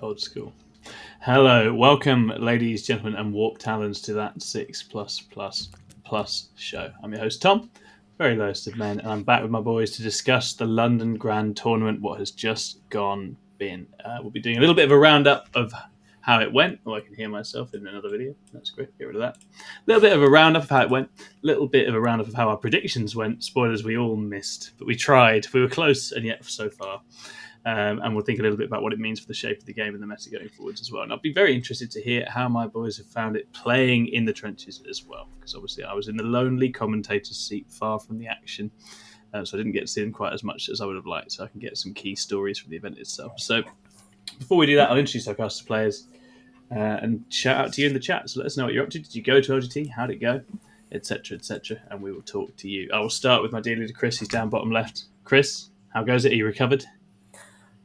Old school. Hello, welcome, ladies, gentlemen, and warp talons to that 6+++ show. I'm your host, Tom, very lowest of men, and I'm back with my boys to discuss the London Grand Tournament, what has just been. We'll be doing a little bit of a roundup of how it went. Oh, I can hear myself in another video. That's great. Get rid of that. A little bit of a roundup of how it went. A little bit of a roundup of how our predictions went. Spoilers, we all missed, but we tried. We were close, and yet so far. And we'll think a little bit about what it means for the shape of the game and the meta going forwards as well. And I'll be very interested to hear how my boys have found it playing in the trenches as well, because obviously I was in the lonely commentator's seat, far from the action, so I didn't get to see them quite as much as I would have liked. So I can get some key stories from the event itself. So before we do that, I'll introduce our cast of players and shout out to you in the chat. So let us know what you're up to. Did you go to LGT? How'd it go? Etc. Etc. And we will talk to you. I will start with my dear leader Chris, who's down bottom left. Chris, how goes it? Are you recovered?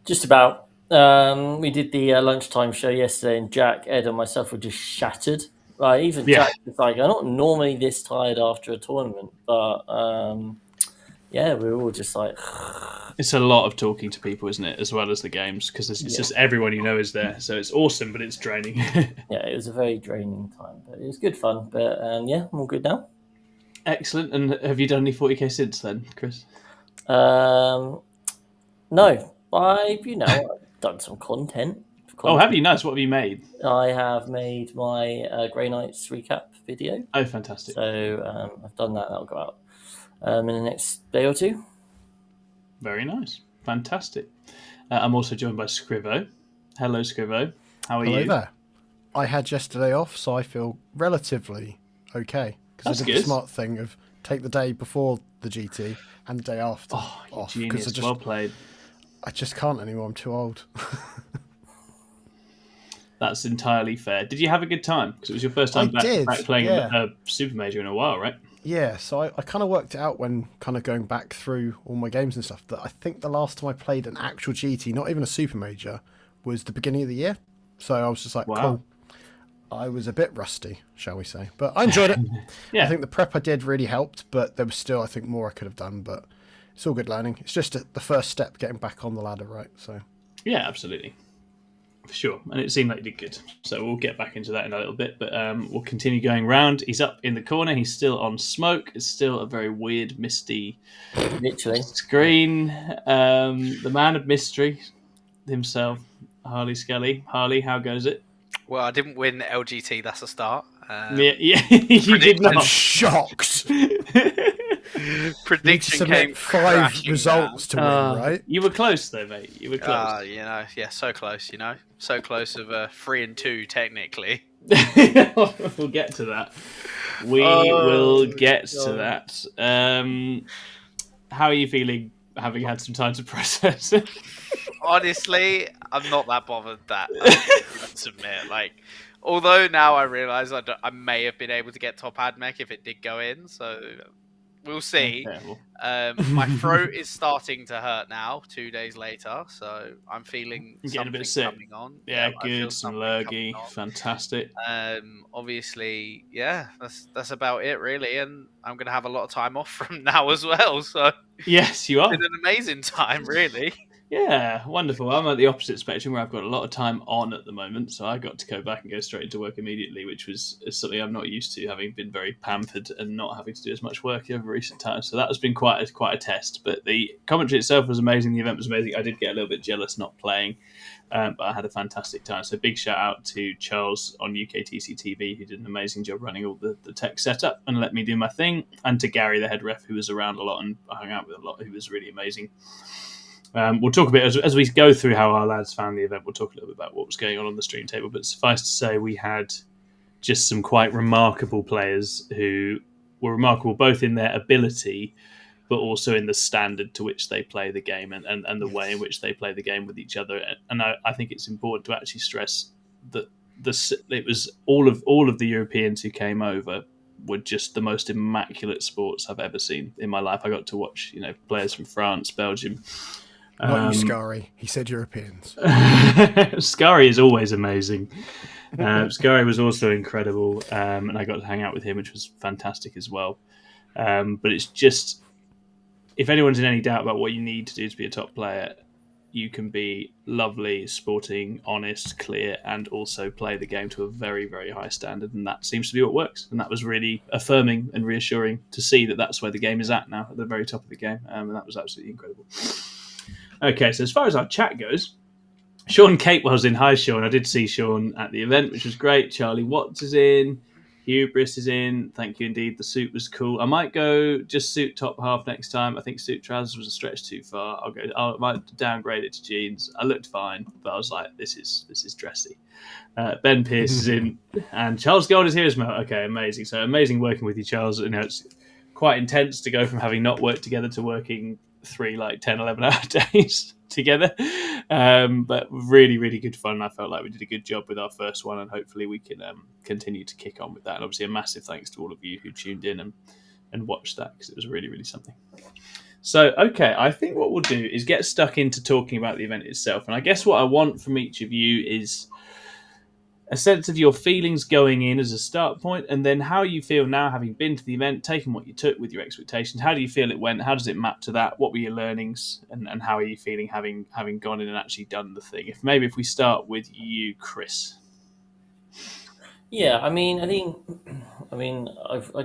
Just about. We did the lunchtime show yesterday, and Jack, Ed, and myself were just shattered. Like even Jack was like, "I'm not normally this tired after a tournament," but we were all just like. It's a lot of talking to people, isn't it, as well as the games, because it's just everyone you know is there. So it's awesome, but it's draining. Yeah, it was a very draining time, but it was good fun. But I'm all good now. Excellent. And have you done any 40k since then, Chris? No. I've done some content. Oh, have you? Nice. What have you made? I have made my Grey Knights recap video. Oh, fantastic. So I've done that. That'll go out in the next day or two. Very nice. Fantastic. I'm also joined by Scrivo. Hello, Scrivo. How are you? Hello there. I had yesterday off, so I feel relatively okay. Because I did the smart thing of take the day before the GT and the day after off. Genius. Well played. I just can't anymore. I'm too old. That's entirely fair. Did you have a good time? Because it was your first time back playing a Super Major in a while, right? Yeah, so I kind of worked it out when kind of going back through all my games and stuff that I think the last time I played an actual GT, not even a Super Major, was the beginning of the year. So I was just like, cool. I was a bit rusty, shall we say. But I enjoyed it. I think the prep I did really helped, but there was still, I think, more I could have done. But it's all good learning. It's just the first step, getting back on the ladder, right? So yeah, absolutely. For sure. And it seemed like you did good. So we'll get back into that in a little bit. But we'll continue going round. He's up in the corner. He's still on smoke. It's still a very weird, misty screen. The man of mystery himself, Harley Scully. Harley, how goes it? Well, I didn't win LGT. That's a start. You did not. I'm shocked. Prediction came 5 results to win, right? You were close though, mate. You were close. So close. So close of 3 and 2 technically. We'll get to that. We will get to that. How are you feeling, having had some time to process it? Honestly, I'm not that bothered. That let's admit, although now I realise I may have been able to get top ad mech if it did go in. So. We'll see. My throat is starting to hurt now, 2 days later, so I'm feeling getting a bit sick. Coming on. Yeah, good. Some lurgy. Fantastic. Obviously, that's about it, really, and I'm going to have a lot of time off from now as well. So yes, you are. It's been an amazing time, really. Yeah, wonderful. I'm at the opposite spectrum where I've got a lot of time on at the moment, so I got to go back and go straight into work immediately, which was something I'm not used to, having been very pampered and not having to do as much work over recent times. So that has been quite a test. But the commentary itself was amazing. The event was amazing. I did get a little bit jealous not playing, but I had a fantastic time. So big shout out to Charles on UKTC TV, who did an amazing job running all the tech setup and let me do my thing, and to Gary, the head ref, who was around a lot and I hung out with a lot, who was really amazing. We'll talk a bit as we go through how our lads found the event. We'll talk a little bit about what was going on the stream table. But suffice to say, we had just some quite remarkable players who were remarkable both in their ability, but also in the standard to which they play the game and the way in which they play the game with each other. And I think it's important to actually stress that it was all of the Europeans who came over were just the most immaculate sports I've ever seen in my life. I got to watch players from France, Belgium. Not you, Scary. He said Europeans. Scary is always amazing. Scary was also incredible, and I got to hang out with him, which was fantastic as well. But it's just, if anyone's in any doubt about what you need to do to be a top player, you can be lovely, sporting, honest, clear, and also play the game to a very, very high standard. And that seems to be what works. And that was really affirming and reassuring to see that that's where the game is at now, at the very top of the game. And that was absolutely incredible. Okay, so as far as our chat goes, Sean Catewell's in. Hi, Sean. I did see Sean at the event, which was great. Charlie Watts is in. Hubris is in. Thank you indeed. The suit was cool. I might go just suit top half next time. I think suit trousers was a stretch too far. I might downgrade it to jeans. I looked fine, but I was like, this is dressy. Ben Pierce is in, and Charles Gold is here as well. Okay, amazing. So amazing working with you, Charles. You know, it's quite intense to go from having not worked together to working 3 10, 11-hour days together, but really, really good fun. I felt like we did a good job with our first one, and hopefully we can continue to kick on with that. And obviously a massive thanks to all of you who tuned in and watched that, because it was really, really something. So, okay, I think what we'll do is get stuck into talking about the event itself. And I guess what I want from each of you is a sense of your feelings going in as a start point, and then how you feel now, having been to the event, taken what you took with your expectations. How do you feel it went? How does it map to that? What were your learnings, and how are you feeling having gone in and actually done the thing? If we start with you, Chris. Yeah, I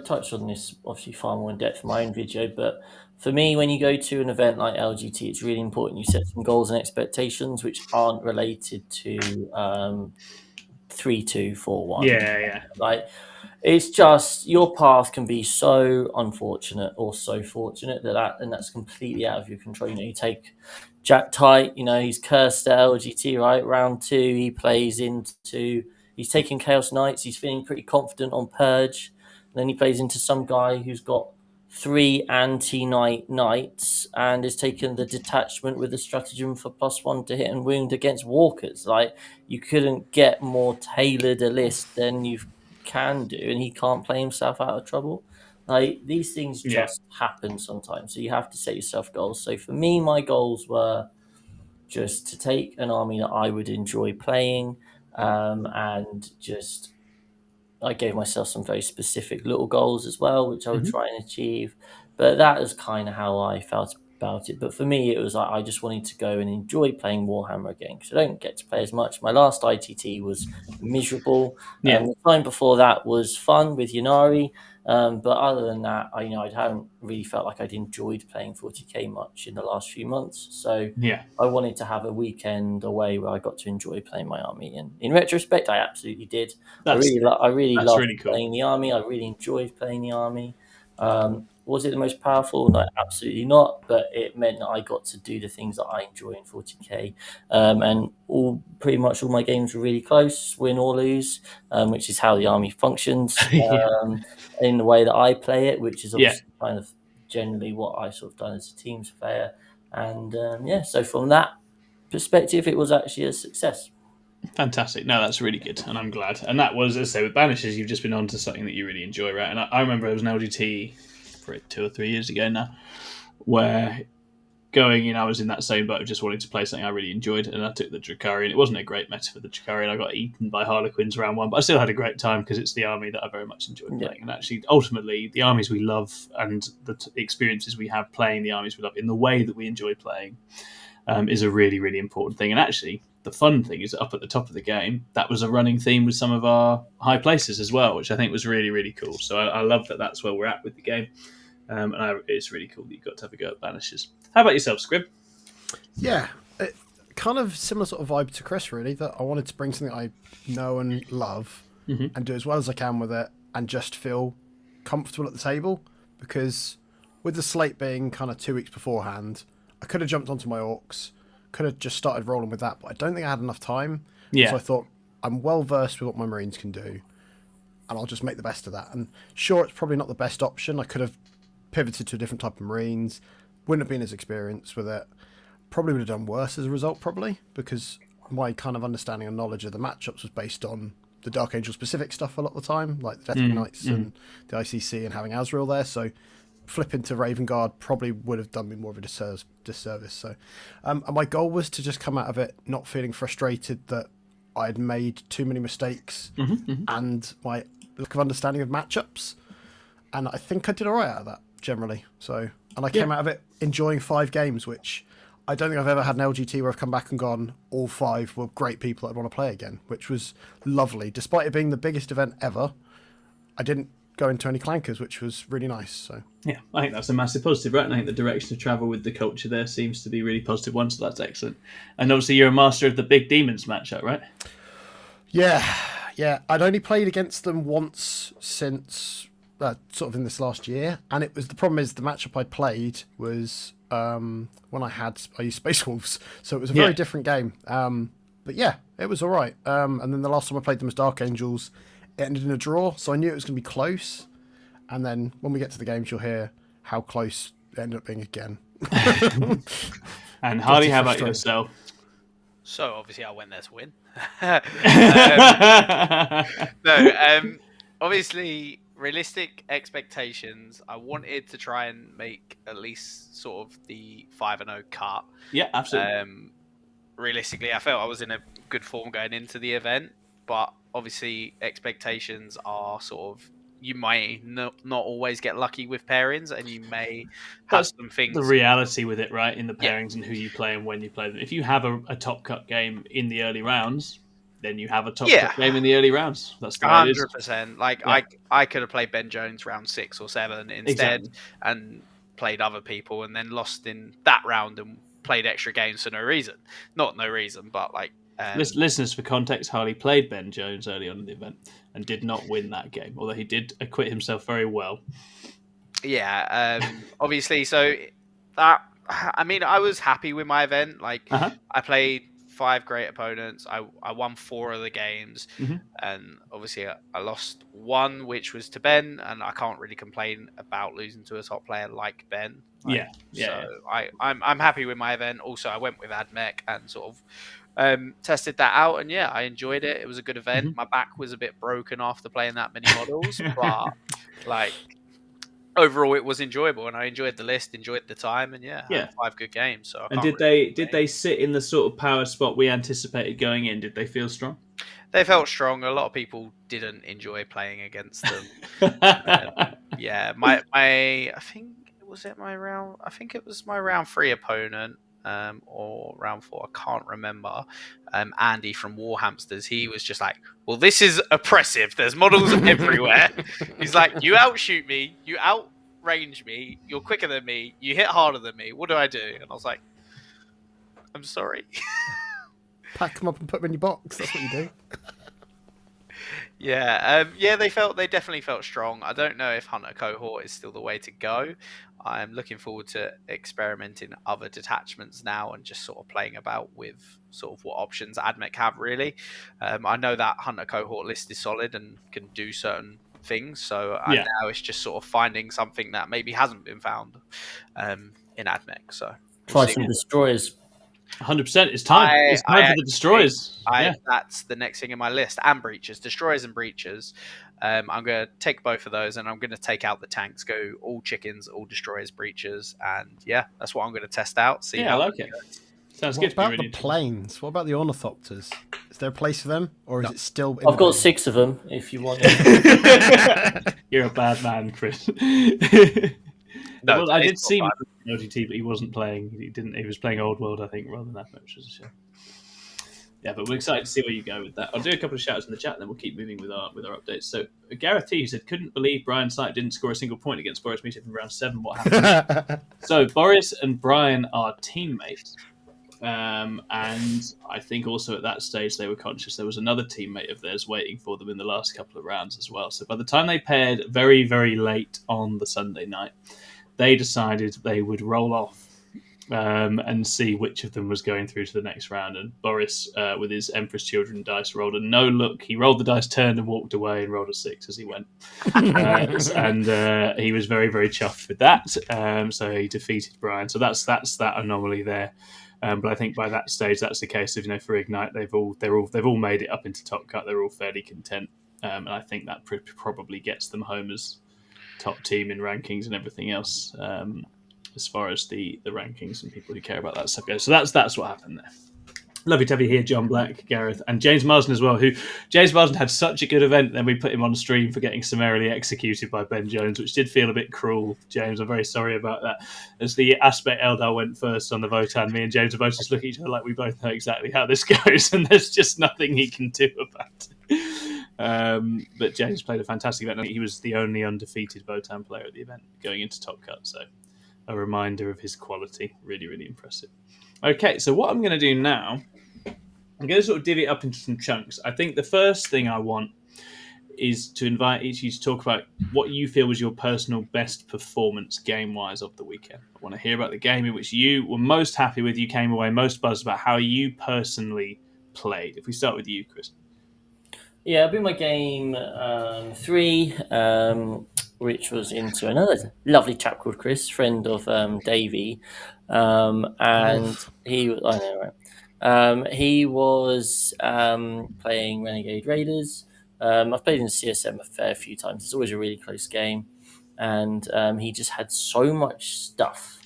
touched on this obviously far more in depth in my own video, but for me, when you go to an event like LGT, it's really important you set some goals and expectations which aren't related to 3, 2, 4, 1. Yeah. Like, it's just your path can be so unfortunate or so fortunate and that's completely out of your control. You know, you take Jack Tight, you know, he's cursed at LGT, right? Round 2, he plays he's taking Chaos Knights, he's feeling pretty confident on Purge, and then he plays into some guy who's got 3 anti-knight knights and is taking the detachment with the stratagem for +1 to hit and wound against walkers. Like, you couldn't get more tailored a list than you can do, and he can't play himself out of trouble. Like, these things just happen sometimes, so you have to set yourself goals. So for me, my goals were just to take an army that I would enjoy playing, and just I gave myself some very specific little goals as well, which I would try and achieve. But that is kind of how I felt about it. But for me, it was like I just wanted to go and enjoy playing Warhammer again, because I don't get to play as much. My last ITT was miserable. The time before that was fun with Yunari. But other than that, I hadn't really felt like I'd enjoyed playing 40k much in the last few months. So I wanted to have a weekend away where I got to enjoy playing my army. And in retrospect, I absolutely did. I really loved playing the army. I really enjoyed playing the army. Was it the most powerful? No, absolutely not. But it meant that I got to do the things that I enjoy in 40k. And pretty much all my games were really close, win or lose, which is how the army functions in the way that I play it, which is obviously kind of generally what I sort of done as a teams player. And so from that perspective, it was actually a success. Fantastic. No, that's really good, and I'm glad. And that was, as I say, with Banishes, you've just been on to something that you really enjoy, right? And I remember it was an LGT for 2 or 3 years ago now, where going in, I was in that same boat of just wanting to play something I really enjoyed, and I took the Drakarian. It wasn't a great meta for the Drakarian. I got eaten by Harlequins round 1, but I still had a great time because it's the army that I very much enjoyed playing. And actually, ultimately, the armies we love and the experiences we have playing the armies we love in the way that we enjoy playing is a really, really important thing. And actually, the fun thing is that up at the top of the game, that was a running theme with some of our high places as well, which I think was really, really cool. So I love that that's where we're at with the game. And it's really cool that you got to have a go at Banishes. How about yourself, Scrib? Yeah, kind of similar sort of vibe to Chris, really, that I wanted to bring something I know and love and do as well as I can with it and just feel comfortable at the table, because with the slate being kind of 2 weeks beforehand, I could have jumped onto my orcs, could have just started rolling with that, but I don't think I had enough time. So I thought, I'm well versed with what my Marines can do, and I'll just make the best of that. And sure, it's probably not the best option. I could have pivoted to a different type of Marines, wouldn't have been as experienced with it, probably would have done worse as a result, probably, because my kind of understanding and knowledge of the matchups was based on the Dark Angel specific stuff a lot of the time, like the Death Knights and the ICC and having Azrael there. So flipping to Raven Guard probably would have done me more of a disservice. So and my goal was to just come out of it not feeling frustrated that I had made too many mistakes and my lack of understanding of matchups. And I think I did all right out of that generally. So, and I came out of it enjoying 5 games, which I don't think I've ever had an LGT where I've come back and gone, all 5 were great people I'd want to play again, which was lovely. Despite it being the biggest event ever, I didn't go into any clankers, which was really nice. So yeah, I think that's a massive positive, right? And I think the direction of travel with the culture there seems to be a really positive one, so that's excellent. And obviously you're a master of the Big Demons matchup, right? Yeah. I'd only played against them once since sort of in this last year, and it was the problem is the matchup I played was when I used Space Wolves, so it was a very different game. But yeah, it was all right. And then the last time I played them was Dark Angels. It ended in a draw, so I knew it was going to be close. And then when we get to the games, you'll hear how close it ended up being again. And Harley, how about yourself? So obviously I went there to win. Obviously realistic expectations. I wanted to try and make at least sort of the 5-0 cut. Yeah, absolutely. Realistically, I felt I was in a good form going into the event, but obviously expectations are sort of, you might not always get lucky with pairings, and you may have some things. The reality with it, right, in the pairings and who you play and when you play them. If you have a top cut game in the early rounds, then you have a top cut game in the early rounds. That's the 100%. Like I could have played Ben Jones round 6 or 7 instead, and played other people, and then lost in that round and played extra games for no reason. Not no reason, but like. Listeners, for context, Harley played Ben Jones early on in the event and did not win that game, although he did acquit himself very well. Yeah, obviously. So that, I mean, I was happy with my event. Like, I played 5 great opponents. I won 4 of the games, and obviously I lost 1, which was to Ben, and I can't really complain about losing to a top player like Ben. Like, I'm happy with my event. Also, I went with AdMech and sort of tested that out, and I enjoyed it. It was a good event. My back was a bit broken after playing that many models, but like overall it was enjoyable, and I enjoyed the list, enjoyed the time, and had 5 good games. So did they sit in the sort of power spot we anticipated going in? Did they feel strong? They felt strong. A lot of people didn't enjoy playing against them. I think it was my round 3 opponent. Or round 4, I can't remember. Andy from Warhamsters, he was just like, well, this is oppressive. There's models everywhere. He's like, you outshoot me, you outrange me, you're quicker than me, you hit harder than me. What do I do? And I was like, I'm sorry. Pack them up and put them in your box. That's what you do. They definitely felt strong. I don't know if Hunter Cohort is still the way to go. I'm looking forward to experimenting other detachments now and just sort of playing about with sort of what options AdMech have, really. I know that Hunter Cohort list is solid and can do certain things, so now it's just sort of finding something that maybe hasn't been found in AdMech. So try some destroyers. 100%. It's time. It's time for the destroyers. That's the next thing in my list. And breaches, destroyers and breaches. I'm going to take both of those, and I'm going to take out the tanks. Go all chickens, all destroyers, breaches, and that's what I'm going to test out. See how I like it. Sounds good. What about the planes? What about the ornithopters? Is there a place for them, or is it still? I've got 6 of them. If you want. You're a bad man, Chris. No, well, I did see him in LGT, but he wasn't playing. He was playing Old World, I think, rather than that, which was a shame. Yeah, but we're excited to see where you go with that. I'll do a couple of shouts in the chat, and then we'll keep moving with our updates. So Gareth T said, couldn't believe Brian Sight didn't score a single point against Boris Meetup in round 7. What happened? So Boris and Brian are teammates. And I think also at that stage they were conscious there was another teammate of theirs waiting for them in the last couple of rounds as well. So by the time they paired very, very late on the Sunday night, they decided they would roll off and see which of them was going through to the next round. And Boris, with his Emperor's Children dice, rolled a no look. He rolled the dice, turned and walked away, and rolled a 6 as he went. And he was very, very chuffed with that. So he defeated Brian. So that's that anomaly there. But I think by that stage, that's the case of for Ignite, they've all made it up into top cut. They're all fairly content, and I think that probably gets them home as top team in rankings and everything else, as far as the rankings and people who care about that stuff goes. So that's what happened there. Lovely to have you here, John Black, Gareth, and James Marsden as well. Who James Marsden had such a good event, then we put him on stream for getting summarily executed by Ben Jones, which did feel a bit cruel. James, I'm very sorry about that. As the Aspect Eldar went first on the Votan, me and James are both just looking at each other like we both know exactly how this goes, and there's just nothing he can do about it. But James played a fantastic event. I think he was the only undefeated Votan player at the event going into Top Cut, so a reminder of his quality. Really, really impressive. Okay, so what I'm going to do now, I'm going to sort of divvy it up into some chunks. I think the first thing I want is to invite each of you to talk about what you feel was your personal best performance game-wise of the weekend. I want to hear about the game in which you were most happy with, you came away most buzzed about, how you personally played. If we start with you, Chris. Yeah, I've been my game 3, which was into another lovely chap called Chris, friend of Davey, and he was, I know, right? He was playing Renegade Raiders. I've played in CSM a fair few times. It's always a really close game, and he just had so much stuff,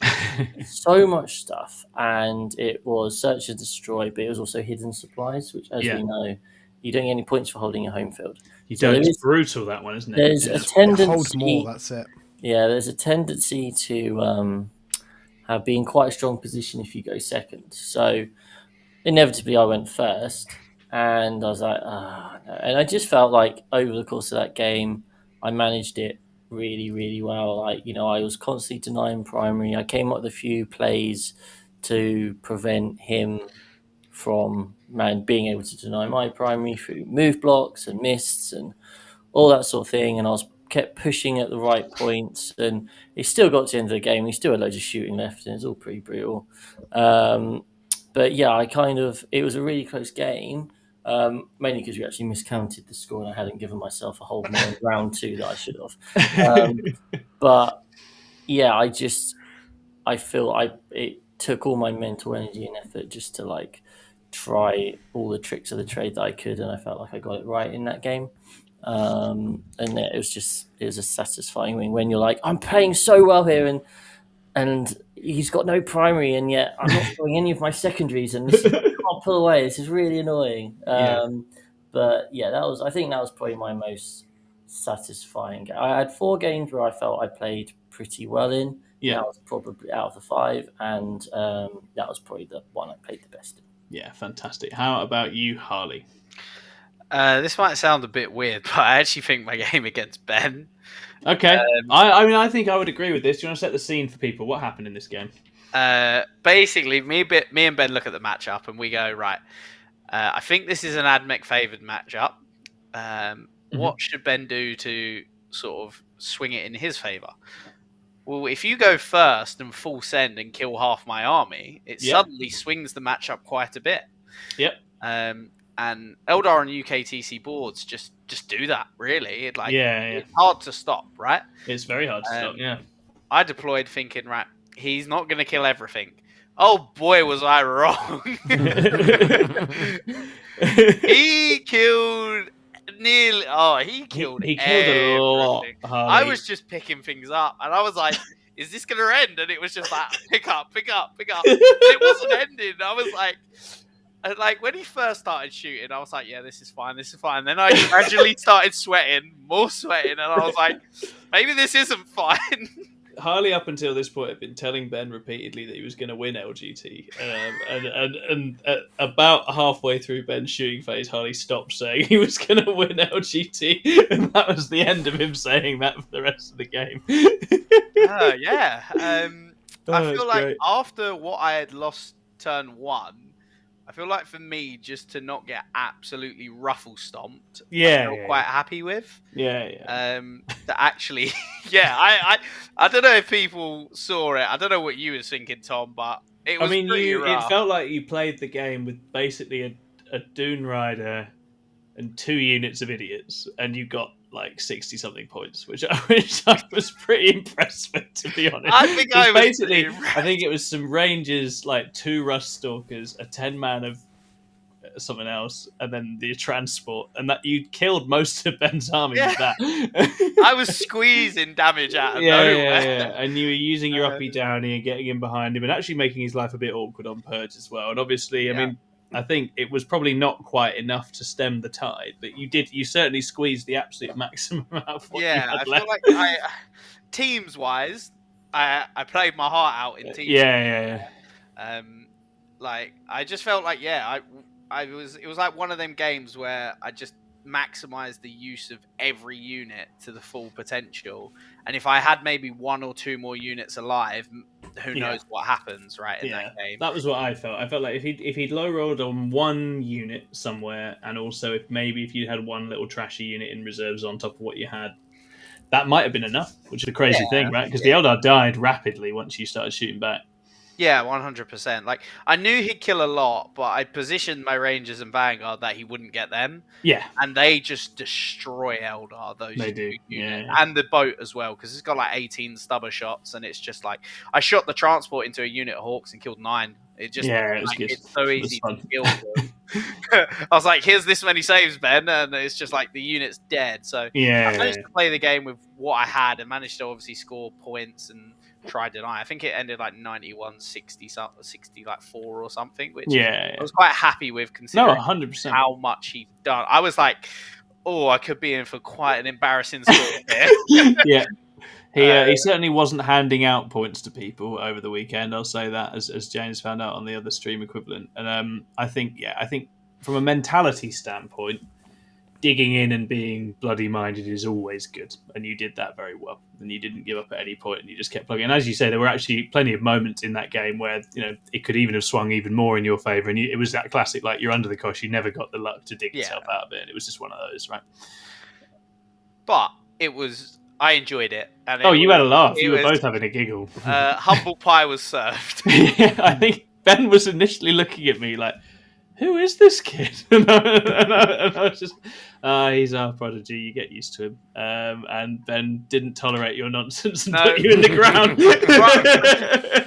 and it was search and destroy, but it was also hidden supplies, which, as we know, you don't get any points for holding a home field. You don't. It's brutal, that one, isn't it? There's a tendency. Hold more. That's it. Yeah, there's a tendency to have been quite a strong position if you go second. So inevitably, I went first, and I was like, no. And I just felt like over the course of that game, I managed it really, really well. Like, I was constantly denying primary. I came up with a few plays to prevent him from being able to deny my primary through move blocks and mists and all that sort of thing. And I kept pushing at the right points, and he still got to the end of the game. He still had loads of shooting left, and it's all pretty brutal. But yeah, it was a really close game, mainly because we actually miscounted the score and I hadn't given myself a hold more in round 2 that I should have. But yeah, I feel it took all my mental energy and effort just to try all the tricks of the trade that I could, and I felt like I got it right in that game. And it was a satisfying win when you're like, I'm playing so well here, and he's got no primary, and yet I'm not doing any of my secondaries, and I can't pull away. This is really annoying. But yeah, I think that was probably my most satisfying game. I had 4 games where I felt I played pretty well in. Yeah, that was probably out of the 5, and that was probably the one I played the best in. Yeah, fantastic. How about you, Harley? This might sound a bit weird, but I actually think my game against Ben. Okay. I think I would agree with this. Do you want to set the scene for people? What happened in this game? Basically, me and Ben look at the matchup and we go, right, I think this is an AdMech favoured matchup. What should Ben do to sort of swing it in his favour? Well, if you go first and full send and kill half my army, it suddenly swings the matchup quite a bit. Yep. And Eldar and UKTC boards just do that, really. It's hard to stop, right? It's very hard to stop, yeah. I deployed thinking, right, he's not going to kill everything. Oh boy, was I wrong. He killed nearly... Oh, he killed a lot, Harley. I was just picking things up, and I was like, is this going to end? And it was just like, pick up. It wasn't ending. I was like... And when he first started shooting, I was like, yeah, this is fine. Then I gradually started more sweating, and I was like, maybe this isn't fine. Harley, up until this point, had been telling Ben repeatedly that he was going to win LGT. And about halfway through Ben's shooting phase, Harley stopped saying he was going to win LGT. And that was the end of him saying that for the rest of the game. Yeah. I feel like great. After what I had lost turn 1, I feel like for me, just to not get absolutely ruffle stomped, I feel quite happy with. Yeah. That actually, I don't know if people saw it. I don't know what you were thinking, Tom, but it was pretty rough. It felt like you played the game with basically a Dune Rider and 2 units of idiots, and you got 60-something points, which I was pretty impressed with, to be honest. I think I think it was some Rangers, 2 Rust Stalkers, a 10-man of something else, and then the transport, and that you killed most of Ben's army with that. I was squeezing damage out of nowhere. Yeah, and you were using your uppy downy and getting in behind him, and actually making his life a bit awkward on Purge as well. And obviously, I mean, I think it was probably not quite enough to stem the tide, but you certainly squeezed the absolute maximum out of what you had I left. feel like teams wise, I played my heart out in teams. Yeah. Like I just felt like it was like one of them games where I just maximized the use of every unit to the full potential, and if I had maybe one or two more units alive, who knows what happens in that game. That was what I felt. I felt like if he'd low rolled on one unit somewhere, and also if you had one little trashy unit in reserves on top of what you had, that might have been enough, which is a crazy thing, right? Because the Eldar died rapidly once you started shooting back. Yeah, 100%. Like, I knew he'd kill a lot, but I positioned my Rangers and Vanguard that he wouldn't get them. Yeah. And they just destroy Eldar, those they do. units. Yeah. And the boat as well, because it's got like 18 stubber shots, and it's just like, I shot the transport into a unit of Hawks and killed 9. It just, it was good. It's so easy to kill them. I was like, here's this many saves, Ben, and it's just like the unit's dead. So I managed to play the game with what I had and managed to obviously score points and try deny. I think it ended like 91, 60, like 4 or something, which I was quite happy with considering 100%. how much he'd done. I was like, I could be in for quite an embarrassing score here. Yeah. He certainly wasn't handing out points to people over the weekend. I'll say that, as James found out on the other stream equivalent. And I think from a mentality standpoint, digging in and being bloody minded is always good, and you did that very well. And you didn't give up at any point, and you just kept plugging. And as you say, there were actually plenty of moments in that game where it could even have swung even more in your favour. And it was that classic, like, you're under the cosh, you never got the luck to dig yourself out of it. And it was just one of those, right? But it was. I enjoyed it. And you had a laugh. You were both having a giggle. Humble pie was served. I think Ben was initially looking at me like, who is this kid? and I was just, he's our prodigy. You get used to him. And Ben didn't tolerate your nonsense and put you in the ground.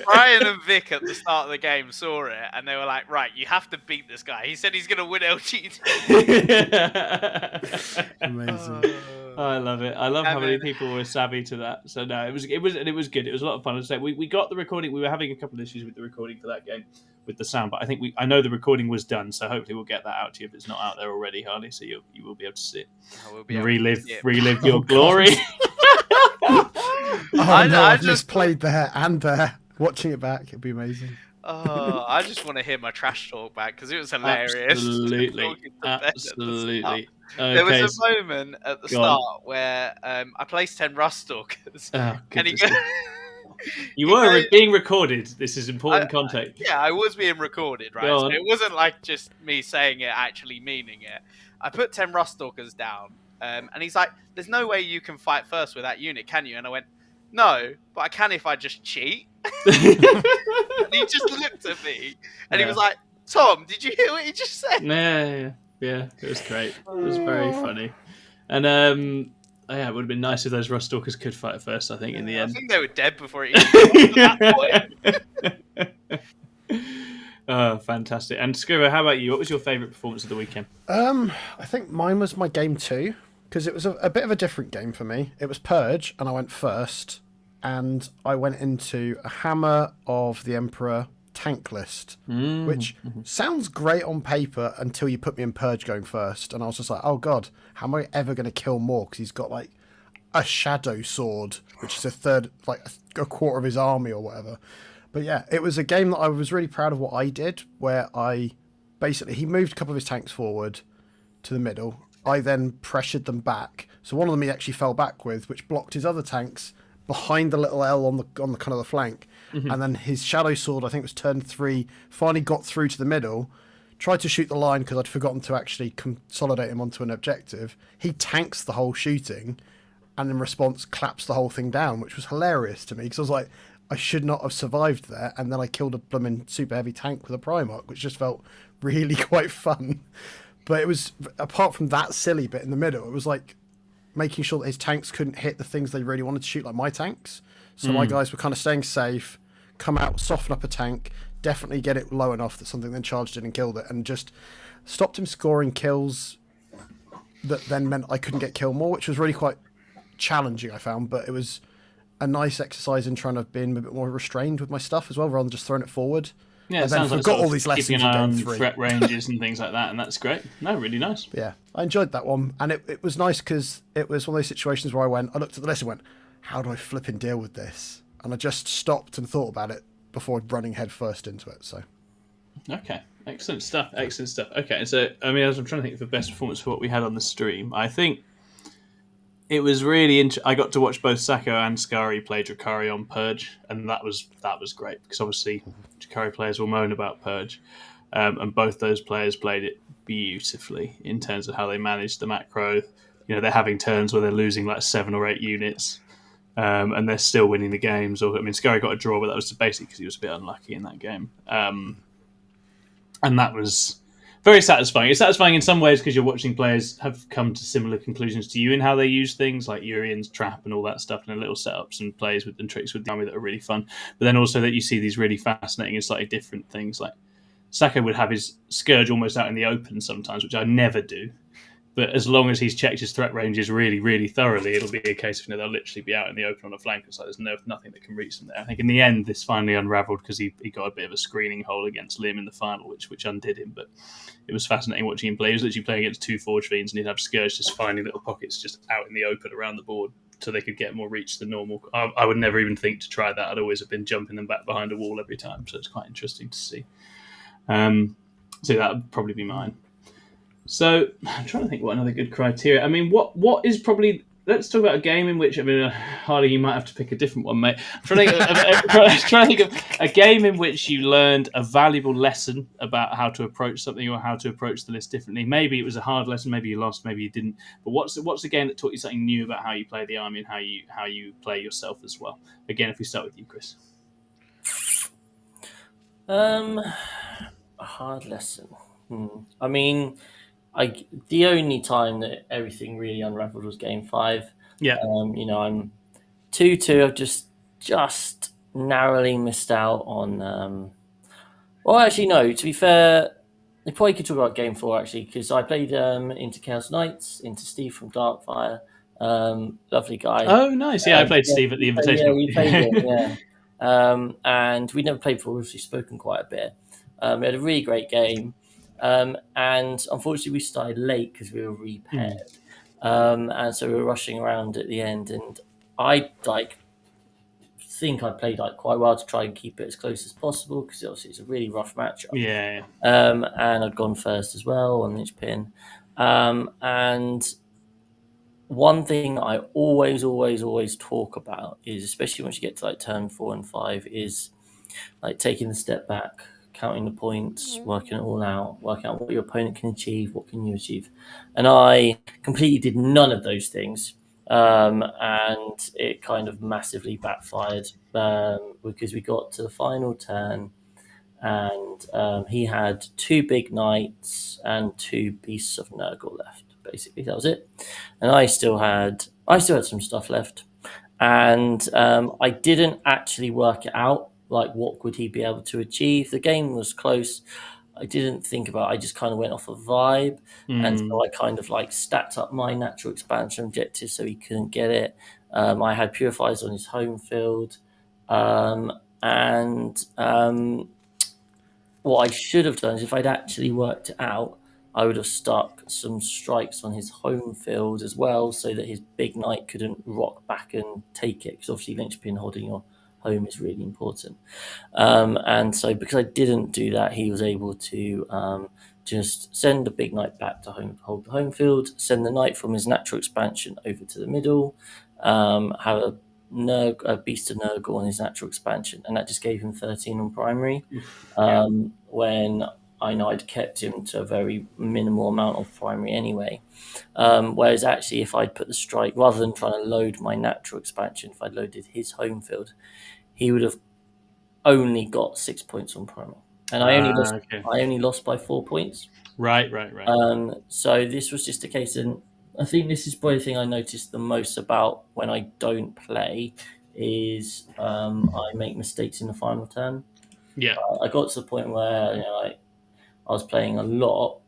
Brian and Vic at the start of the game saw it, and they were like, right, you have to beat this guy. He said he's going to win LGT. Amazing. I love it. I love how many people were savvy to that. So no, it was good. It was a lot of fun. As I say, we got the recording. We were having a couple of issues with the recording for that game with the sound, but I know the recording was done. So hopefully we'll get that out to you if it's not out there already, Harley. So you will be able to see it. Relive your glory. I just played there and there. Watching it back, it'd be amazing. I just want to hear my trash talk back because it was hilarious. Absolutely. Okay. There was a moment at the start where I placed 10 Rust Stalkers. Oh, and you were being recorded. This is important context. Yeah, I was being recorded, right? So it wasn't like just me saying it, actually meaning it. I put 10 Rust Stalkers down, and he's like, there's no way you can fight first with that unit, can you? And I went, no, but I can if I just cheat. And he just looked at me, and he was like, Tom, did you hear what he just said? Yeah, it was great. It was very funny. And it would have been nice if those Rust Stalkers could fight first, I think, in the end. I think they were dead before it even got to that point. Oh, fantastic. And Scriver, how about you? What was your favourite performance of the weekend? I think mine was my game 2, because it was a bit of a different game for me. It was Purge, and I went first, and I went into a Hammer of the Emperor tank list, which sounds great on paper until you put me in Purge going first, and I was just like, oh god, how am I ever going to kill more? Because he's got like a shadow sword, which is a third, like a quarter of his army or whatever. But yeah, it was a game that I was really proud of what I did, where he moved a couple of his tanks forward to the middle. I then pressured them back, so one of them he actually fell back with, which blocked his other tanks behind the little L on the kind of the flank. And then his shadow sword, I think it was turn 3, finally got through to the middle, tried to shoot the line because I'd forgotten to actually consolidate him onto an objective. He tanks the whole shooting, and in response claps the whole thing down, which was hilarious to me, because I was like, I should not have survived there. And then I killed a blooming super heavy tank with a Primarch, which just felt really quite fun. But it was, apart from that silly bit in the middle, it was like making sure that his tanks couldn't hit the things they really wanted to shoot, like my tanks. So my guys were kind of staying safe, come out, soften up a tank, definitely get it low enough that something then charged in and killed it, and just stopped him scoring kills that then meant I couldn't get killed more, which was really quite challenging, I found. But it was a nice exercise in trying to be a bit more restrained with my stuff as well, rather than just throwing it forward. Yeah, and it then sounds like forgot sort all of these lessons keeping in an eye game on 3. threat ranges and things like that, and that's great. No, really nice. Yeah, I enjoyed that one, and it was nice because it was one of those situations where I looked at the list and went, how do I flipping deal with this? And I just stopped and thought about it before running head first into it. So, Okay, excellent stuff. Excellent stuff. Okay, so I mean, as I'm trying to think of the best performance for what we had on the stream, I think it was really. I got to watch both Sacco and Skari play Drakari on Purge, and that was great because obviously Drakari players will moan about Purge, and both those players played it beautifully in terms of how they managed the macro. You know, they're having turns where they're losing like 7 or 8 units, and they're still winning the games. Or I mean, Skari got a draw, but that was basically because he was a bit unlucky in that game. And that was very satisfying. It's satisfying in some ways because you're watching players have come to similar conclusions to you in how they use things, like Urian's trap and all that stuff, and little setups and plays with and tricks with the army that are really fun. But then also that you see these really fascinating and slightly different things. Like Sacco would have his Scourge almost out in the open sometimes, which I never do. But as long as he's checked his threat ranges really, really thoroughly, it'll be a case of they'll literally be out in the open on a flank. It's like there's nothing that can reach them there. I think in the end, this finally unravelled because he got a bit of a screening hole against Liam in the final, which undid him. But it was fascinating watching him play. He was literally playing against 2 Forge Fiends, and he'd have Scourge just finding little pockets just out in the open around the board so they could get more reach than normal. I would never even think to try that. I'd always have been jumping them back behind a wall every time. So it's quite interesting to see. So that would probably be mine. So I'm trying to think what another good criteria. I mean, what is probably? Let's talk about a game in which Harley, you might have to pick a different one, mate. I'm trying to think of a game in which you learned a valuable lesson about how to approach something or how to approach the list differently. Maybe it was a hard lesson, maybe you lost, maybe you didn't. But what's a game that taught you something new about how you play the army and how you play yourself as well? Again, if we start with you, Chris. A hard lesson. I mean, the only time that everything really unraveled was game 5. Yeah. I'm 2-2. I've just narrowly missed out on. Well, actually, no. To be fair, we probably could talk about game 4 actually because I played into Chaos Knights, into Steve from Darkfire. Lovely guy. Oh, nice. Yeah, I played Steve at the Invitational. Yeah, we played it. Yeah. And we'd never played before. We've actually spoken quite a bit. We had a really great game. And unfortunately, we started late because we were repaired. And so we were rushing around at the end. And I think I played quite well to try and keep it as close as possible because obviously it's a really rough matchup. Yeah. And I'd gone first as well on each pin. And one thing I always talk about is, especially once you get to turn 4 and 5, is taking the step back, counting the points, working it all out, working out what your opponent can achieve, what can you achieve. And I completely did none of those things. And it kind of massively backfired because we got to the final turn and he had 2 big knights and 2 beasts of Nurgle left. Basically, that was it. And I still had some stuff left. And I didn't actually work it out. What would he be able to achieve? The game was close. I didn't think about it. I just kind of went off a vibe. And so I kind of stacked up my natural expansion objective so he couldn't get it. I had purifiers on his home field. What I should have done is if I'd actually worked it out, I would have stuck some strikes on his home field as well so that his big knight couldn't rock back and take it because obviously linchpin holding your home is really important. And so because I didn't do that, he was able to just send the big knight back to hold the home field, send the knight from his natural expansion over to the middle, have a beast of Nurgle on his natural expansion, and that just gave him 13 on primary. When I know I'd kept him to a very minimal amount of primary anyway. Whereas actually, if I'd put the strike, rather than trying to load my natural expansion, if I'd loaded his home field, he would have only got 6 points on primary. And I only lost by 4 points. Right. So this was just a case, and I think this is probably the thing I noticed the most about when I don't play is I make mistakes in the final turn. Yeah. I got to the point where I was playing a lot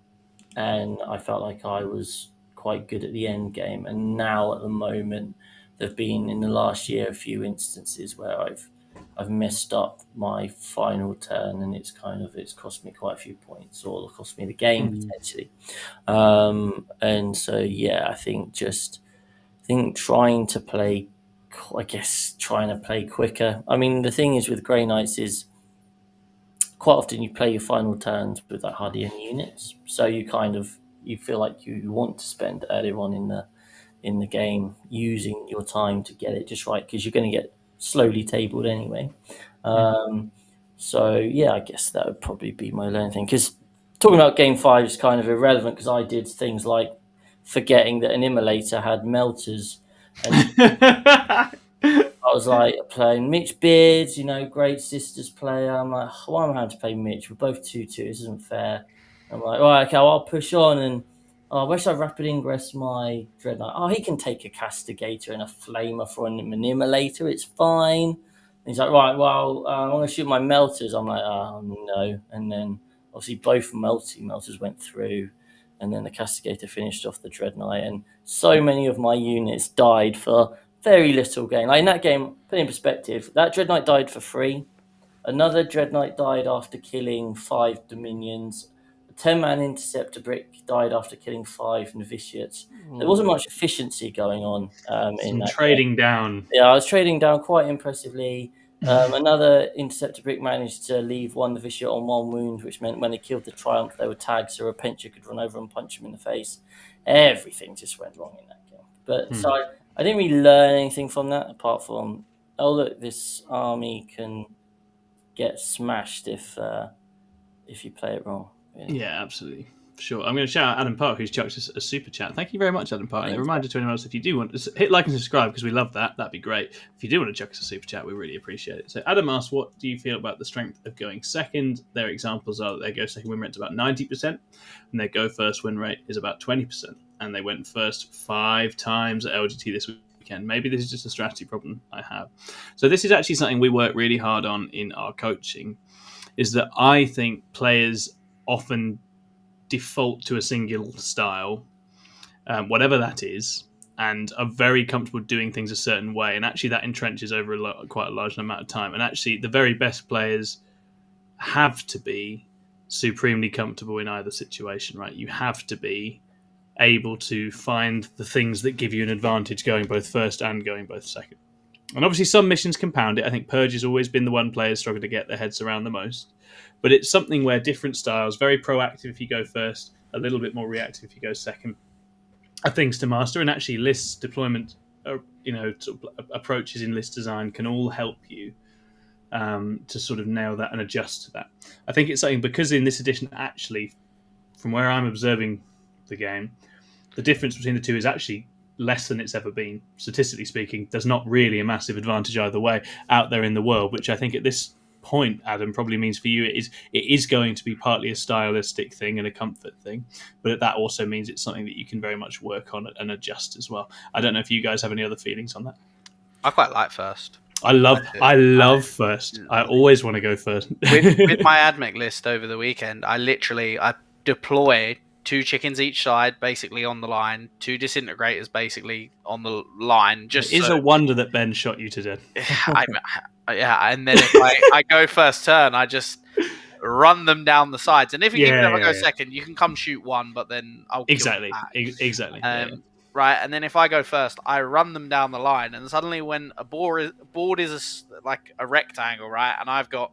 and I felt like I was quite good at the end game. And now at the moment, there've been in the last year a few instances where I've I've messed up my final turn, and it's cost me quite a few points, or cost me the game potentially. And so I think trying to play quicker. I mean, the thing is with Grey Knights is quite often you play your final turns with like hardly any units, so you feel like you want to spend earlier on in the game using your time to get it just right, because you're going to get slowly tabled anyway. I guess that would probably be my learning thing, because talking about game 5 is kind of irrelevant, because I did things like forgetting that an immolator had melters, and I was like playing Mitch Beards, Great Sisters player. I'm like, why am I having to play Mitch? We're both 2-2. This isn't fair. I'm like, all right, okay, I'll push on. And I wish I rapid ingress my Dread Knight. Oh, he can take a Castigator and a Flamer for an Immolator. It's fine. And he's like, right, well, I'm going to shoot my Melters. I'm like, oh, no. And then obviously both Melters went through. And then the Castigator finished off the Dread Knight. And so many of my units died for very little gain. Like in that game, put in perspective, that Dread Knight died for free. Another Dread Knight died after killing 5 Dominions. A 10-man Interceptor Brick died after killing 5 Novitiates. There wasn't much efficiency going on in that trading game. down. Yeah, I was trading down quite impressively. Another Interceptor Brick managed to leave 1 Novitiate on 1 wound, which meant when they killed the Triumph, they were tagged, so a Repentia could run over and punch him in the face. Everything just went wrong in that game. But so I didn't really learn anything from that, apart from, oh look, this army can get smashed if you play it wrong. Really. Yeah, absolutely. Sure. I'm going to shout out Adam Park, who's chucked us a super chat. Thank you very much, Adam Park. And a reminder to anyone else, if you do want to hit like and subscribe, because we love that. That'd be great. If you do want to chuck us a super chat, we really appreciate it. So Adam asks, what do you feel about the strength of going second? Their examples are that their go second win rate's about 90%, and their go first win rate is about 20%. And they went first 5 times at LGT this weekend. Maybe this is just a strategy problem I have. So this is actually something we work really hard on in our coaching, is that I think players often default to a single style, whatever that is, and are very comfortable doing things a certain way. And actually that entrenches over quite a large amount of time. And actually the very best players have to be supremely comfortable in either situation, right? You have to be able to find the things that give you an advantage going both first and going both second. And obviously some missions compound it. I think Purge has always been the one players struggle to get their heads around the most. But it's something where different styles, very proactive if you go first, a little bit more reactive if you go second, are things to master. And actually list deployment, approaches in list design can all help you to sort of nail that and adjust to that. I think it's something, because in this edition, actually, from where I'm observing the game, the difference between the two is actually less than it's ever been. Statistically speaking, there's not really a massive advantage either way out there in the world, which I think at this point, Adam, probably means for you it is going to be partly a stylistic thing and a comfort thing, but that also means it's something that you can very much work on and adjust as well. I don't know if you guys have any other feelings on that. I quite like first. I love first. I always want to go first. with my admech list over the weekend, I deploy 2 chickens each side, basically on the line, 2 disintegrators basically on the line. It is a wonder that Ben shot you to death. And then if I go first turn, I just run them down the sides. And if I go second, you can come shoot 1, but then I'll kill exactly. Right, and then if I go first, I run them down the line, and suddenly when a board is like a rectangle, right, and I've got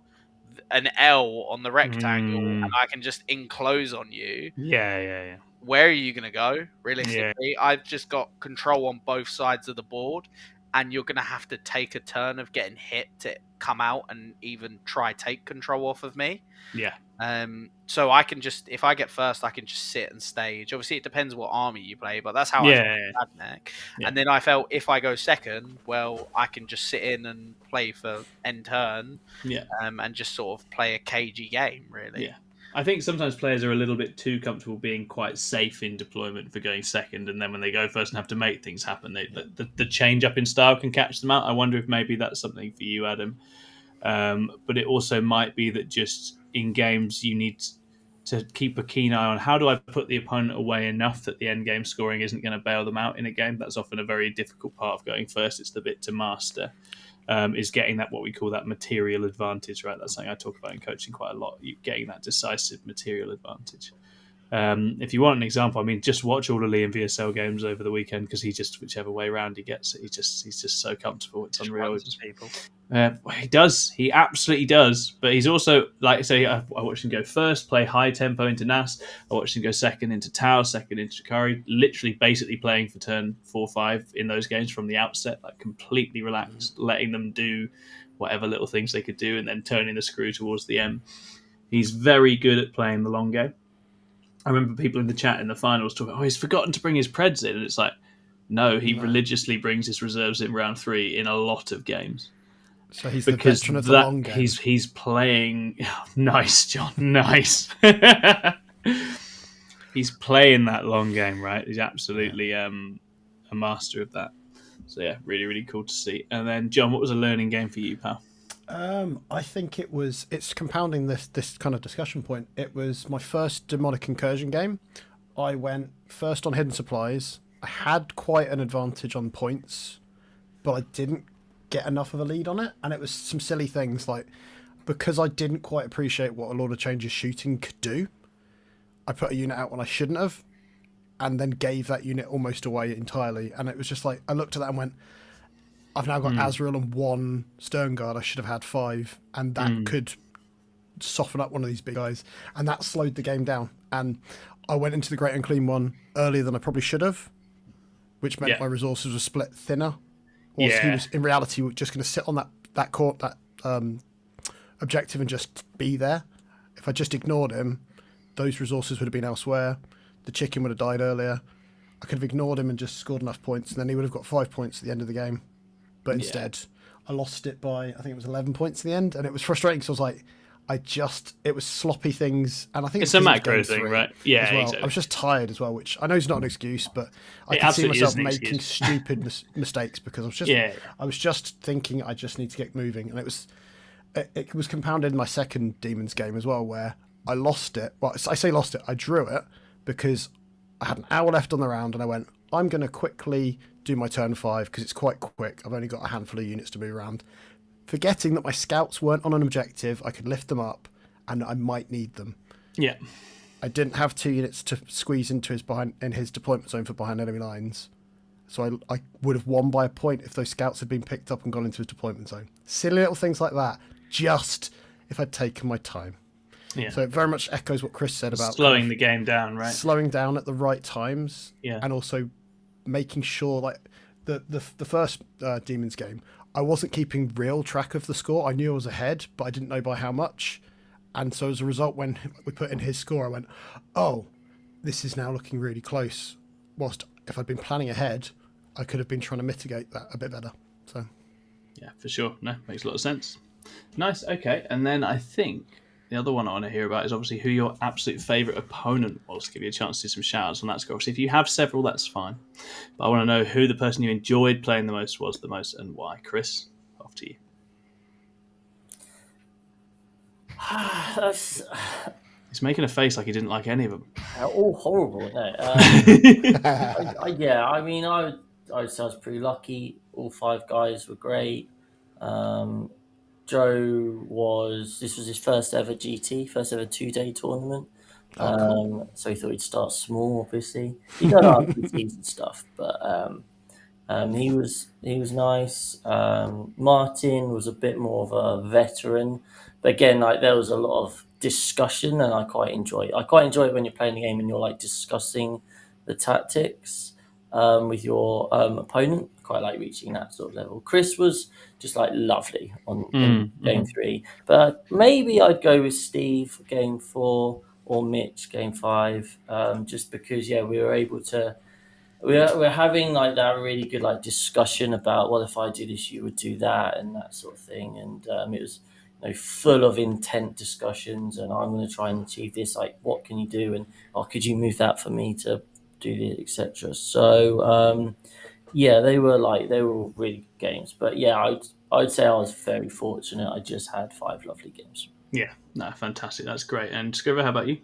an L on the rectangle, and I can just enclose on you. Yeah. Where are you going to go? Realistically, I've just got control on both sides of the board, and you're going to have to take a turn of getting hit to come out and even try take control off of me. Yeah. So I can just, if I get first, I can just sit and stage. Obviously, it depends what army you play, but that's how I felt Admech. Yeah. And then I felt if I go second, well, I can just sit in and play for end turn. Yeah. And just sort of play a cagey game, really. Yeah. I think sometimes players are a little bit too comfortable being quite safe in deployment for going second, and then when they go first and have to make things happen, the change up in style can catch them out. I wonder if maybe that's something for you, Adam. But it also might be that just in games you need to keep a keen eye on how do I put the opponent away enough that the end game scoring isn't going to bail them out in a game. That's often a very difficult part of going first. It's the bit to master. is getting that, what we call that material advantage, right? That's something I talk about in coaching quite a lot. You getting that decisive material advantage. If you want an example, I mean, just watch all of Liam VSL games over the weekend, because he just, whichever way around he gets it, he's just so comfortable. It's unreal. People. He does. He absolutely does. But he's also, like I say, I watched him go first, play high tempo into Nas. I watched him go second into Tau, second into Shikari, literally basically playing for turn 4-5 in those games from the outset, like completely relaxed, letting them do whatever little things they could do and then turning the screw towards the end. He's very good at playing the long game. I remember people in the chat in the finals talking, he's forgotten to bring his Preds in. And it's like, no, he religiously brings his reserves in round 3 in a lot of games. So he's because the veteran of the long game. He's playing... Nice, John, nice. He's playing that long game, right? He's absolutely a master of that. So yeah, really, really cool to see. And then, John, what was a learning game for you, pal? I think it's compounding this kind of discussion point. It was my first demonic incursion game. I went first on hidden supplies. I had quite an advantage on points, but I didn't get enough of a lead on it. And it was some silly things like, because I didn't quite appreciate what a Lord of Change's shooting could do, I put a unit out when I shouldn't have, and then gave that unit almost away entirely. And it was just like, I looked at that and went, I've now got Azrael and 1 Stern Guard. I should have had 5, and that could soften up one of these big guys. And that slowed the game down. And I went into the Great Unclean one earlier than I probably should have, which meant my resources were split thinner. Whilst he was, in reality, just going to sit on that objective and just be there. If I just ignored him, those resources would have been elsewhere. The chicken would have died earlier. I could have ignored him and just scored enough points, and then he would have got 5 points at the end of the game. But instead, I lost it by, I think it was 11 points in the end, and it was frustrating because I was like, it was sloppy things, and I think it's a macro thing, right? Yeah, well. exactly. I was just tired as well, which I know is not an excuse, but I can see myself making stupid mistakes because I was just thinking I just need to get moving, and it was compounded in my second Demons game as well, where I lost it. Well, I say lost it. I drew it because I had an hour left on the round, and I went, I'm going to quickly do my turn 5 because it's quite quick. I've only got a handful of units to move around. Forgetting that my scouts weren't on an objective, I could lift them up and I might need them. Yeah. I didn't have 2 units to squeeze into his deployment zone for behind enemy lines. So I would have won by a point if those scouts had been picked up and gone into his deployment zone. Silly little things like that, just if I'd taken my time. Yeah. So it very much echoes what Chris said about slowing the game down, right? Slowing down at the right times, and also making sure, like the first Demons game, I wasn't keeping real track of the score. I knew I was ahead, but I didn't know by how much. And so as a result, when we put in his score, I went, oh, this is now looking really close. Whilst if I'd been planning ahead, I could have been trying to mitigate that a bit better. So, yeah, for sure. No, makes a lot of sense. Nice. Okay. And then I think the other one I want to hear about is obviously who your absolute favourite opponent was. Give you a chance to do some shout-outs on that score. So if you have several, that's fine. But I want to know who the person you enjoyed playing the most was the most and why. Chris, off to you. He's making a face like he didn't like any of them. All horrible. No. Yeah, I mean, I was pretty lucky. All 5 guys were great. Joe this was his first ever GT, first ever 2-day tournament. Cool. So he thought he'd start small, obviously. He done RPGs and stuff, but he was nice. Martin was a bit more of a veteran, but again, like there was a lot of discussion, and I quite enjoy it when you're playing the game and you're like discussing the tactics with your opponent. I quite like reaching that sort of level. Chris was just like lovely on game 3, but maybe I'd go with Steve game 4 or Mitch game 5, just because we were able to. We're having like that really good like discussion about, well, if I do this, you would do that, and that sort of thing. And it was full of intent discussions, and I'm going to try and achieve this. Like, what can you do? And could you move that for me to do this, etc. So they were all really good games. But yeah, I'd say I was very fortunate. I just had 5 lovely games. Yeah, no, fantastic. That's great. And Scriver, how about you?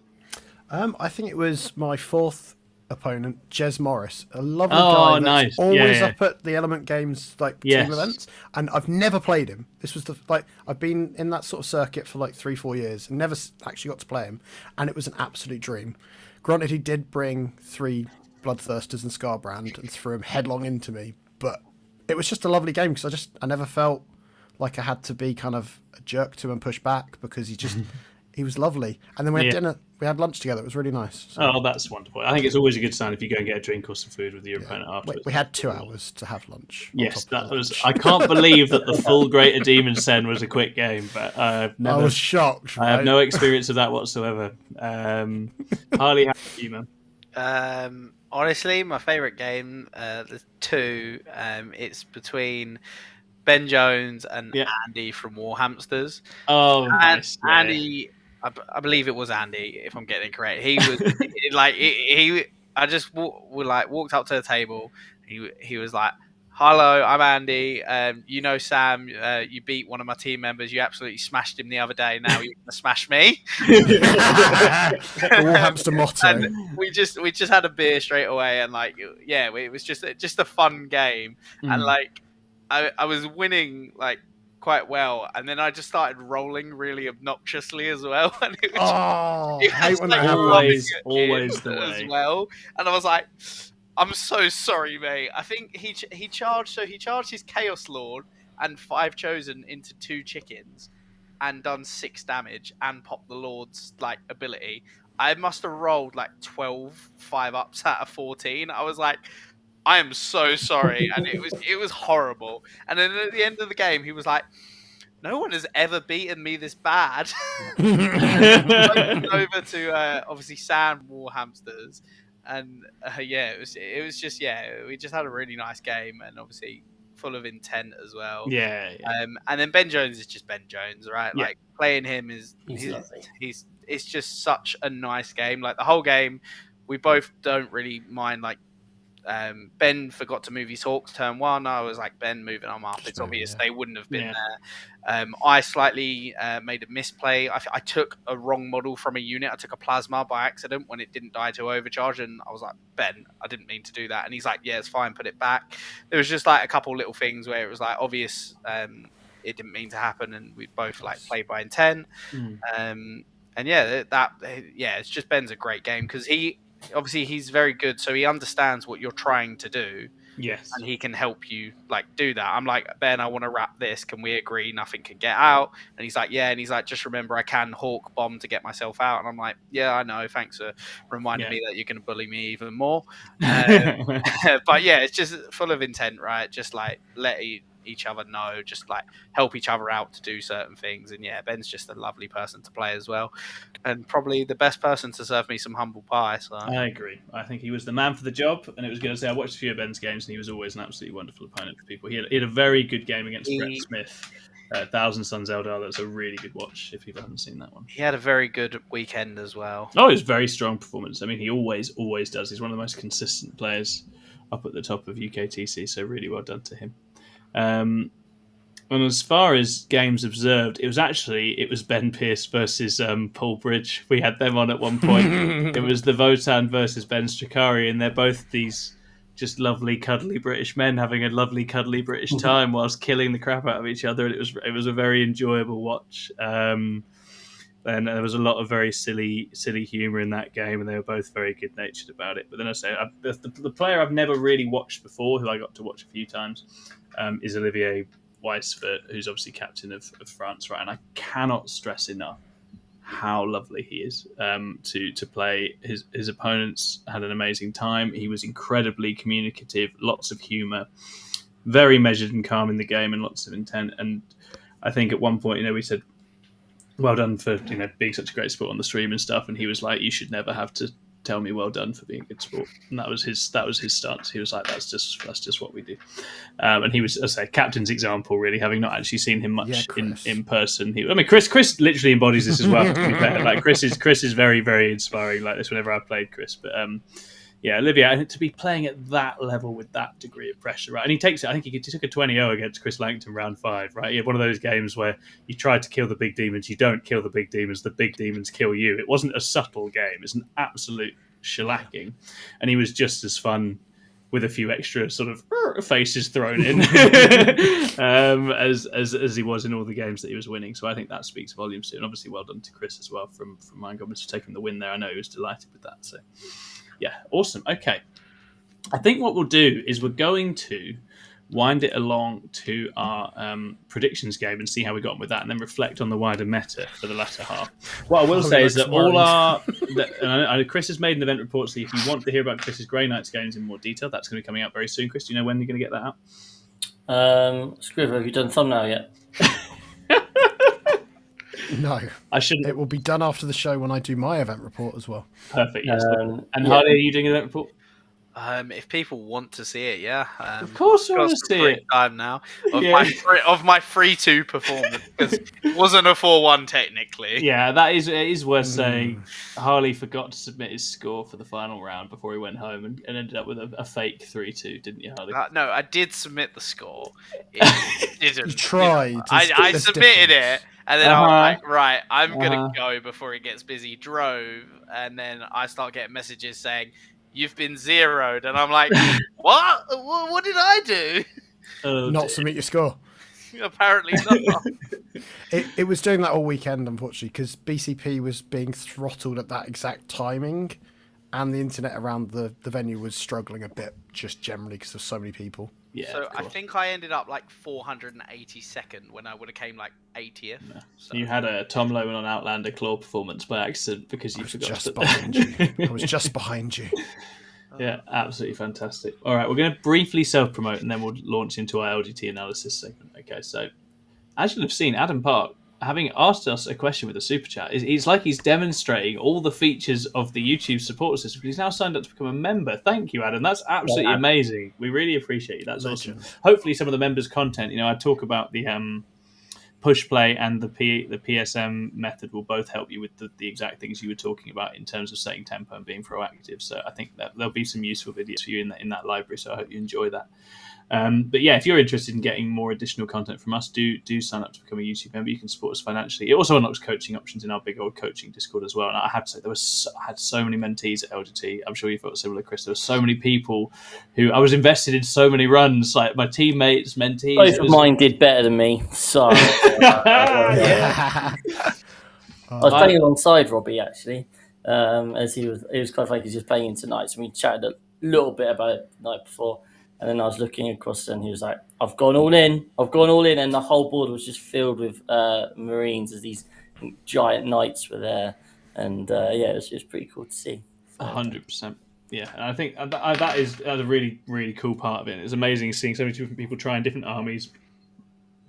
I think it was my 4th opponent, Jez Morris, a lovely Oh, guy that's nice. always Yeah. up at the Element Games like Yes. team events, and I've never played him. This was I've been in that sort of circuit for like 3-4 years and never actually got to play him, and it was an absolute dream. Granted, he did bring 3 Bloodthirsters and Scarbrand and threw him headlong into me, but it was just a lovely game because I never felt like I had to be kind of a jerk to him and push back because he was lovely. And then we had dinner. We had lunch together. It was really nice. So. Oh, that's wonderful. I think it's always a good sign if you go and get a drink or some food with your opponent afterwards. We had 2 hours to have lunch. Yes, that was. I can't believe that the full Greater Demon Sen was a quick game, but I was shocked. Right? I have no experience of that whatsoever. Harley, how about you, man? Honestly, my favourite game, there's 2. It's between Ben Jones and Andy from Warhamsters. Oh, nice. Andy, I believe it was Andy, if I'm getting it correct. He was like I just walked up to the table. He was like, "Hello, I'm Andy. You know Sam. You beat one of my team members. You absolutely smashed him the other day. Now you're gonna smash me." The Warhamster motto. And we just had a beer straight away, and it was just a fun game, and I was winning quite well, and then I just started rolling really obnoxiously as well, and it was, I hate when that happens. Always the way as well, and I was like, "I'm so sorry, mate." I think he charged his Chaos Lord and 5 Chosen into 2 chickens, and done 6 damage and popped the Lord's ability. I must have rolled 12 5-ups out of 14. I was like, I am so sorry, and it was horrible. And then at the end of the game, he was like, "No one has ever beaten me this bad." I went over to obviously Sam Warhamsters, and it was just we just had a really nice game, and obviously full of intent as well. Yeah. And then Ben Jones is just Ben Jones, right? Yeah. Playing him it's just such a nice game. The whole game, we both don't really mind Ben forgot to move his Hawks turn 1. I was like, Ben, moving them up. It's obvious they wouldn't have been there. I slightly made a misplay. I took a wrong model from a unit. I took a plasma by accident when it didn't die to overcharge, and I was like, Ben, I didn't mean to do that. And he's like, yeah, it's fine, put it back. There was just a couple little things where it was obvious it didn't mean to happen, and we both played by intent. And it's just Ben's a great game because he's very good, so he understands what you're trying to do. Yes. And he can help you do that. I'm like, Ben, I want to wrap this. Can we agree nothing can get out? And he's like, yeah. And he's like, just remember, I can Hawk bomb to get myself out. And I'm like, yeah, I know. Thanks for reminding me that you're going to bully me even more. But it's just full of intent, right? Just let each other know, just help each other out to do certain things. And Ben's just a lovely person to play as well, and probably the best person to serve me some humble pie. So I agree. I think he was the man for the job, and it was going to say I watched a few of Ben's games, and he was always an absolutely wonderful opponent for people. He had a very good game against Brett Smith, Thousand Suns Eldar. That's a really good watch if you haven't seen that one. He had a very good weekend as well. Oh, it was a very strong performance. I mean, he always does. He's one of the most consistent players up at the top of UKTC, so really well done to him. And as far as games observed, it was Ben Pearce versus Paul Bridge. We had them on at one point. It was the Votan versus Ben Stracari, and they're both these just lovely, cuddly British men having a lovely, cuddly British time whilst killing the crap out of each other. And it was a very enjoyable watch. And there was a lot of very silly humour in that game, and they were both very good-natured about it. But then I say, the player I've never really watched before, who I got to watch a few times, is Olivier Weisfort, who's obviously captain of France, right? And I cannot stress enough how lovely he is to play. His opponents had an amazing time. He was incredibly communicative, lots of humour, very measured and calm in the game, and lots of intent. And I think at one point, we said, well done for being such a great sport on the stream and stuff, and he was like, you should never have to tell me well done for being a good sport. And that was his stance. He was like, that's just what we do. And he was, as I say, captain's example, really, having not actually seen him much in person. Chris literally embodies this as well, to be fair. Chris is very, very inspiring like this whenever I played Chris. But Olivier, to be playing at that level with that degree of pressure, right? And he took a 20-0 against Chris Langton round 5, right? You have one of those games where you try to kill the big demons, you don't kill the big demons kill you. It wasn't a subtle game. It's an absolute shellacking, and he was just as fun with a few extra sort of faces thrown in as he was in all the games that he was winning. So I think that speaks volumes to it. And obviously well done to Chris as well from Mind Goblins for taking the win there. I know he was delighted with that. So yeah, awesome. Okay. I think what we'll do is we're going to wind it along to our predictions game and see how we got on with that, and then reflect on the wider meta for the latter half. What I will say is that all our... Chris has made an event report, so if you want to hear about Chris's Grey Knights games in more detail, that's going to be coming out very soon. Chris, do you know when you're going to get that out? Scriver, have you done thumbnail yet? No. I shouldn't. It will be done after the show when I do my event report as well. Perfect, yes. And Harley, are you doing an event report? If people want to see it, yeah. Of course, I want to see it. Time now of my 3-2 performance, because it wasn't a 4-1 technically. Yeah, it is worth saying. Harley forgot to submit his score for the final round before he went home and ended up with a fake 3-2, didn't you, Harley? No, I did submit the score. It didn't. You tried. I submitted it, and then I was like, right, I'm gonna go before it gets busy. Drove, and then I start getting messages saying, "You've been zeroed," and I'm like, "What? What did I do?" Not submit your score. Apparently not. It was doing that all weekend, unfortunately, because BCP was being throttled at that exact timing, and the internet around the venue was struggling a bit, just generally because there's so many people. Yeah. So I think I ended up like 482nd when I would have came like 80th. Yeah. So. You had a Tom Lowen on Outlander claw performance by accident because you forgot. Just behind you. I was just behind you. Yeah, absolutely fantastic. All right, we're going to briefly self-promote and then we'll launch into our LGT analysis segment. Okay, so as you'll have seen, Adam Park, having asked us a question with a super chat, it's like he's demonstrating all the features of the YouTube support system. He's now signed up to become a member. Thank you, Adam. That's absolutely amazing. We really appreciate you. That's awesome. Hopefully some of the members' content, I talk about the push play and the PSM method will both help you with the exact things you were talking about in terms of setting tempo and being proactive. So I think that there'll be some useful videos for you in that library. So I hope you enjoy that. But yeah, if you're interested in getting more additional content from us, do sign up to become a YouTube member. You can support us financially. It also unlocks coaching options in our big old coaching Discord as well. And I have to say, I had so many mentees at LGT. I'm sure you felt similar, Chris. There were so many people who I was invested in so many runs, like my teammates, mentees. Both of mine did better than me. So I was playing alongside Robbie actually, as it was quite funny. He's just playing tonight, so we chatted a little bit about it the night before. And then I was looking across and he was like, I've gone all in. And the whole board was just filled with Marines as these giant knights were there. And it was just pretty cool to see. 100%. Yeah, and I think that is a really, really cool part of it. It's amazing seeing so many different people trying different armies.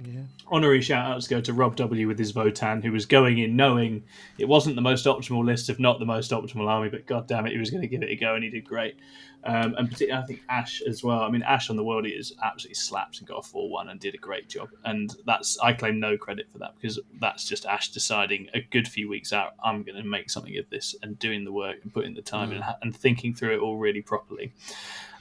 Yeah. Honorary shout-outs go to Rob W. with his Votan, who was going in knowing it wasn't the most optimal list, if not the most optimal army, but god damn it, he was going to give it a go, and he did great. And particularly, I think Ash as well. I mean, Ash on the World Eaters absolutely slapped and got a 4-1 and did a great job. And I claim no credit for that, because that's just Ash deciding a good few weeks out, I'm going to make something of this, and doing the work and putting the time in and thinking through it all really properly.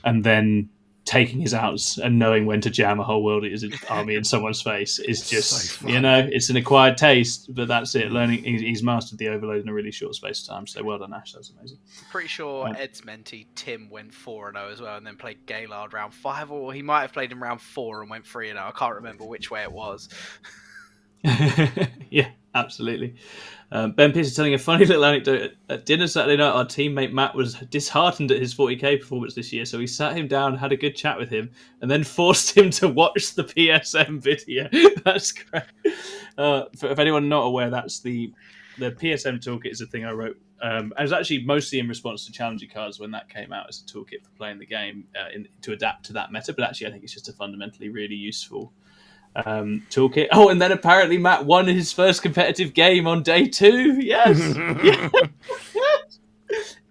And then taking his outs and knowing when to jam a whole World Eaters army in someone's face is just, so it's an acquired taste, but that's it. Learning, he's mastered the overload in a really short space of time. So well done, Ash. That's amazing. Pretty sure Ed's mentee Tim went 4-0 as well, and then played Gaylard round 5, or he might have played him round 4 and went 3-0. I can't remember which way it was. Yeah, absolutely. Ben Pierce is telling a funny little anecdote. At dinner Saturday night, our teammate Matt was disheartened at his 40k performance this year, so we sat him down, had a good chat with him, and then forced him to watch the PSM video. That's great. If anyone not aware, that's the PSM toolkit is a thing I wrote. I was actually mostly in response to Challenger cards when that came out as a toolkit for playing the game to adapt to that meta, but actually I think it's just a fundamentally really useful toolkit. Oh, and then apparently Matt won his first competitive game on day 2. Yes. Yes.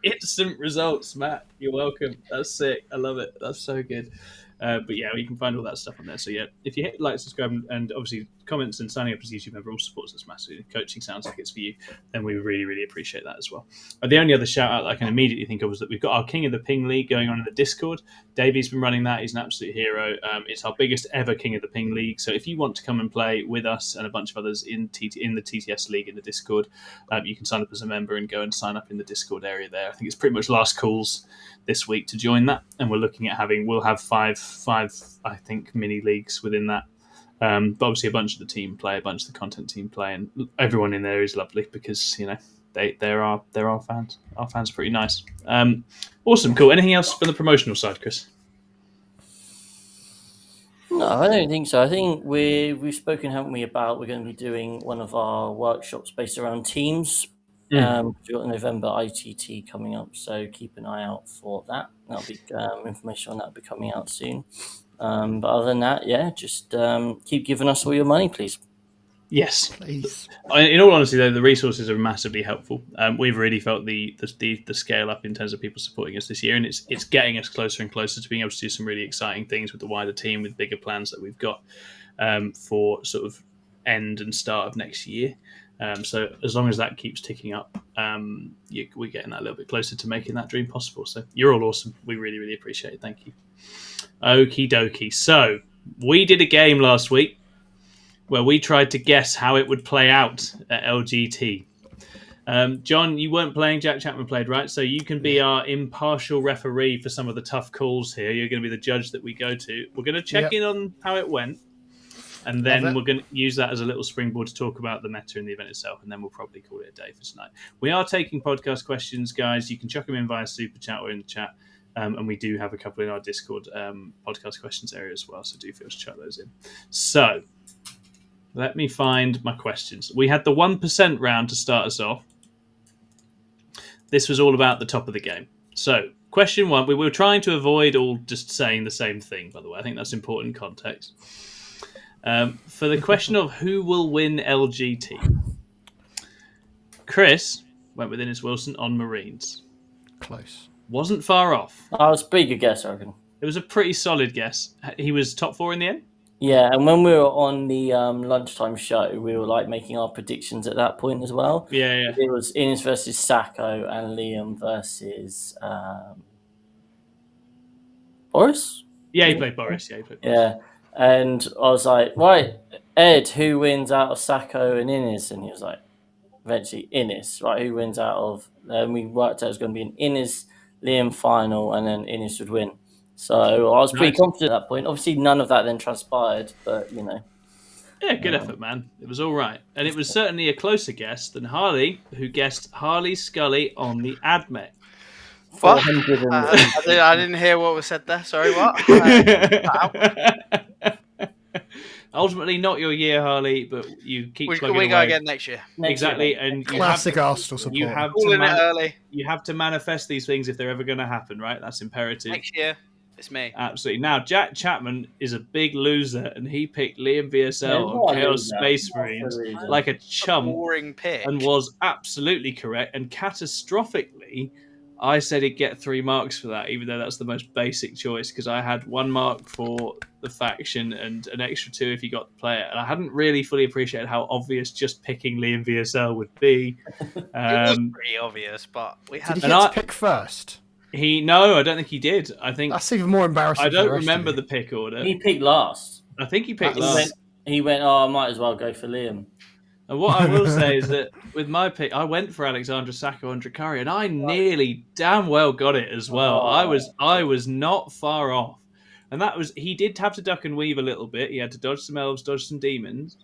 Instant results, Matt. You're welcome. That's sick. I love it. That's so good. But yeah, you can find all that stuff on there. So yeah, if you hit like, subscribe, and obviously comments and signing up as a YouTube member all supports us massively. Coaching sounds like it's for you, then we really, really appreciate that as well. The only other shout out that I can immediately think of was that we've got our King of the Ping League going on in the Discord. Davey's been running that. He's an absolute hero. It's our biggest ever King of the Ping League. So if you want to come and play with us and a bunch of others in the TTS League in the Discord, you can sign up as a member and go and sign up in the Discord area there. I think it's pretty much last calls this week to join that, and we're looking at we'll have five I think mini leagues within that. But obviously a bunch of the team play, a bunch of the content team play, and everyone in there is lovely because they're our fans. Our fans are pretty nice. Awesome, cool. Anything else from the promotional side, Chris? No, I don't think so. I think we've spoken, haven't we, about we're going to be doing one of our workshops based around teams. We've got the November ITT coming up, so keep an eye out for that. That'll be information on that will be coming out soon. But other than that, yeah, just keep giving us all your money, please. Yes, please. In all honesty, though, the resources are massively helpful. We've really felt the scale up in terms of people supporting us this year, and it's getting us closer and closer to being able to do some really exciting things with the wider team, with bigger plans that we've got for sort of end and start of next year. So as long as that keeps ticking up, we're getting that a little bit closer to making that dream possible. So you're all awesome. We really, really appreciate it. Thank you. Okie dokie. So we did a game last week where we tried to guess how it would play out at LGT. John, you weren't playing. Jack Chapman played, right? So you can be our impartial referee for some of the tough calls here. You're going to be the judge that we go to. We're going to check in on how it went. And then we're going to use that as a little springboard to talk about the meta in the event itself, and then we'll probably call it a day for tonight. We are taking podcast questions, guys. You can chuck them in via Super Chat or in the chat, and we do have a couple in our Discord podcast questions area as well, so do feel to chuck those in. So, let me find my questions. We had the 1% round to start us off. This was all about the top of the game. So, question one, we were trying to avoid all just saying the same thing, by the way. I think that's important context. For the question of who will win LGT, Chris went with Innes Wilson on Marines. Close. Wasn't far off. I was a pretty good guess, I reckon. It was a pretty solid guess. He was top 4 in the end? Yeah, and when we were on the lunchtime show, we were like making our predictions at that point as well. Yeah. It was Innes versus Sacco and Liam versus Boris? Yeah, he played Boris. Yeah. And I was like, right, Ed, who wins out of Sacco and Innes? And he was like, eventually Innes, right? Who wins out of... And we worked out it was going to be an Innes-Liam final, and then Innes would win. So I was pretty confident at that point. Obviously, none of that then transpired, but, Yeah, good effort, man. It was all right. And it was certainly a closer guess than Harley, who guessed Harley Scully on the AdMech. What? I didn't hear what was said there. Sorry, what? Ultimately, not your year, Harley, but you keep plugging away. We go again next year. Exactly. And classic Arsenal support. You have to manifest these things if they're ever going to happen, right? That's imperative. Next year, it's me. Absolutely. Now, Jack Chapman is a big loser, and he picked Liam VSL on Chaos Space Marines like a chump. Boring pick. And was absolutely correct. And catastrophically, I said he'd get 3 marks for that, even though that's the most basic choice, because I had 1 mark for the faction and an extra 2 if you got the player. And I hadn't really fully appreciated how obvious just picking Liam VSL would be. It was pretty obvious, but we had... Did he get to pick first? No, I don't think he did. I think that's even more embarrassing. I don't remember the pick order. He picked last. I think he picked last. He went, I might as well go for Liam. And what I will say is that with my pick, I went for Alexandra Sacco and Dracari, and I nearly damn well got it as well. I was not far off. And that was, he did have to duck and weave a little bit. He had to dodge some elves, dodge some demons.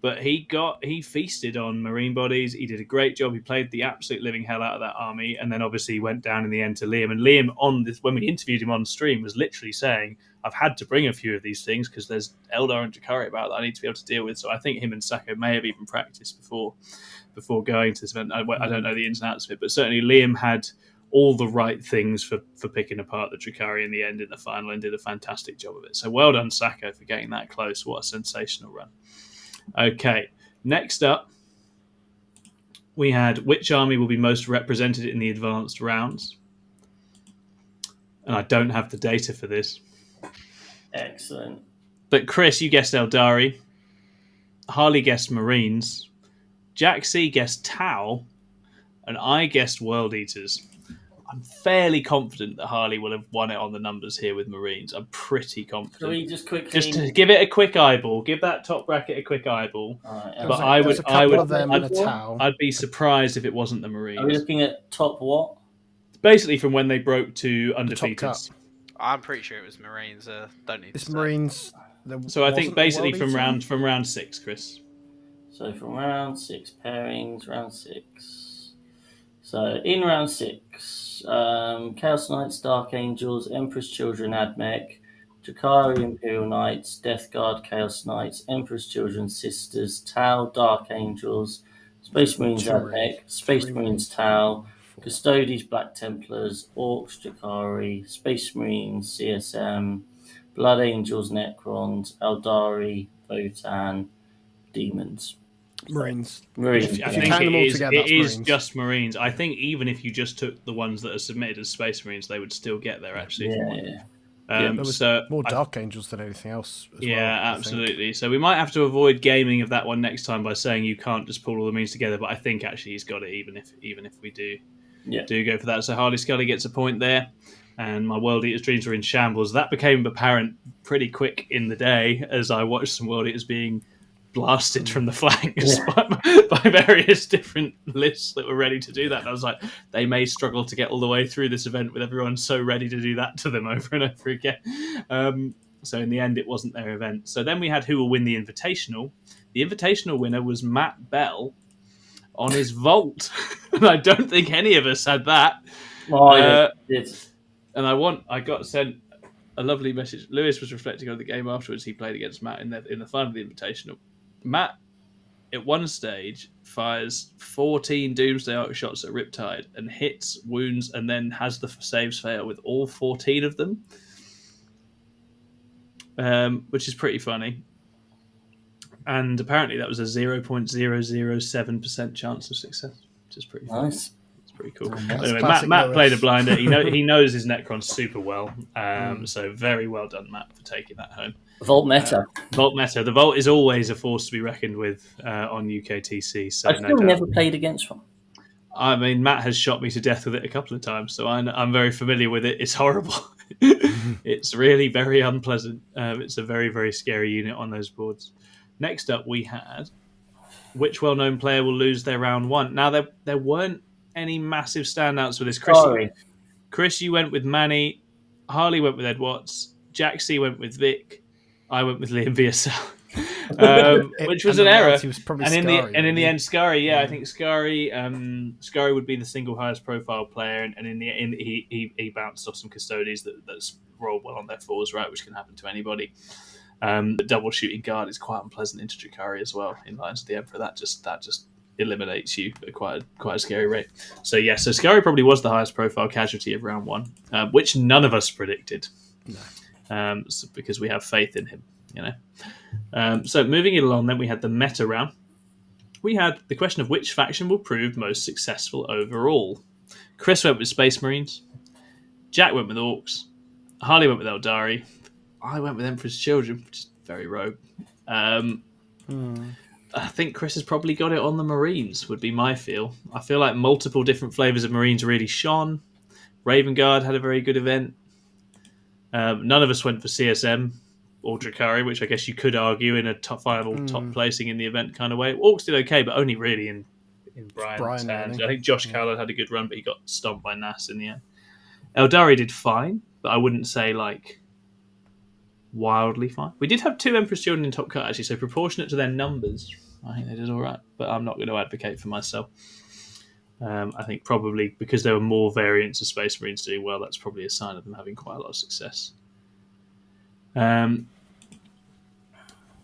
But he feasted on marine bodies. He did a great job. He played the absolute living hell out of that army, and then obviously he went down in the end to Liam. And Liam, when we interviewed him on stream, was literally saying, "I've had to bring a few of these things because there's Eldar and Dracari about that I need to be able to deal with." So I think him and Sacco may have even practiced before going to this event. I don't know the ins and outs of it, but certainly Liam had all the right things for picking apart the Dracari in the end in the final and did a fantastic job of it. So well done, Sacco, for getting that close. What a sensational run. Okay, next up, we had which army will be most represented in the advanced rounds? And I don't have the data for this. Excellent. But Chris, you guessed Eldari. Harley guessed Marines. Jack C guessed Tau. And I guessed World Eaters. I'm fairly confident that Harley will have won it on the numbers here with Marines. I'm pretty confident. Shall we just quickly... Just to give it a quick eyeball. Give that top bracket a quick eyeball. Right, There's a couple of them and a Tau. I'd be surprised if it wasn't the Marines. Are we looking at top what? Basically from when they broke to undefeated. I'm pretty sure it was Marines. Don't need to say. Marines. So I think basically from round 6, Chris. So from round 6 pairings, round 6. So in round 6, Chaos Knights, Dark Angels, Emperor's Children, Admech, Drakari, Imperial Knights, Death Guard, Chaos Knights, Emperor's Children, Sisters, Tau, Dark Angels, Space Marines, Admech, Space Marines, Tau, Custodes, Black Templars, Orcs, Drakari, Space Marines, CSM, Blood Angels, Necrons, Eldari, Votan, Demons. Marines. I think it is just Marines. I think even if you just took the ones that are submitted as Space Marines, they would still get there, actually. There was more Dark Angels than anything else. Absolutely. So we might have to avoid gaming of that one next time by saying you can't just pull all the Marines together, but I think actually he's got it, even if we do go for that. So Harley Scully gets a point there. And my World Eaters dreams were in shambles. That became apparent pretty quick in the day as I watched some World Eaters being blasted from the flanks by various different lists that were ready to do that. And I was like, they may struggle to get all the way through this event with everyone so ready to do that to them over and over again. So in the end, it wasn't their event. So then we had who will win the Invitational. The Invitational winner was Matt Bell on his Vault. And I don't think any of us had that. And I got sent a lovely message. Lewis was reflecting on the game afterwards. He played against Matt in the final of the Invitational. Matt, at one stage, fires 14 Doomsday Arc shots at Riptide and hits, wounds, and then has the saves fail with all 14 of them, which is pretty funny. And apparently that was a 0.007% chance of success, which is pretty funny. Nice. Pretty cool. Anyway, Matt played a blinder. He knows his Necrons super well. So very well done, Matt, for taking that home. Vault meta. Vault meta. The Vault is always a force to be reckoned with on UKTC. So I've still never played against one. I mean, Matt has shot me to death with it a couple of times, so I'm very familiar with it. It's horrible. It's really very unpleasant. It's a very, very scary unit on those boards. Next up, we had which well-known player will lose their round 1. Now, there weren't any massive standouts for this. Chris, you went with Manny. Harley went with Ed Watts. Jack C went with Vic. I went with Liam VSL, which was an error. Was in the end, Scary. I think Scary would be the single highest profile player, and in the end, he bounced off some Custodes that's rolled well on their fours, right, which can happen to anybody. The double shooting guard is quite unpleasant into Drakari as well in Lines of the Emperor. That just eliminates you at quite a scary rate. So Scary probably was the highest profile casualty of round 1, which none of us predicted. No. Because we have faith in him, So moving it along, then we had the meta round. We had the question of which faction will prove most successful overall. Chris went with Space Marines. Jack went with Orcs. Harley went with Eldari. I went with Emperor's Children, which is very rogue. I think Chris has probably got it on the Marines, would be my feel. I feel like multiple different flavours of Marines really shone. Raven Guard had a very good event. None of us went for CSM or Drakari, which I guess you could argue in a top placing in the event kind of way. Orcs did okay, but only really in Brian's hands. I think Josh Callard had a good run, but he got stomped by Nas in the end. Eldari did fine, but I wouldn't say wildly fine. We did have 2 Emperor's Children in top cut, actually, so proportionate to their numbers, I think they did all right, but I'm not going to advocate for myself. I think probably because there were more variants of Space Marines doing well, that's probably a sign of them having quite a lot of success.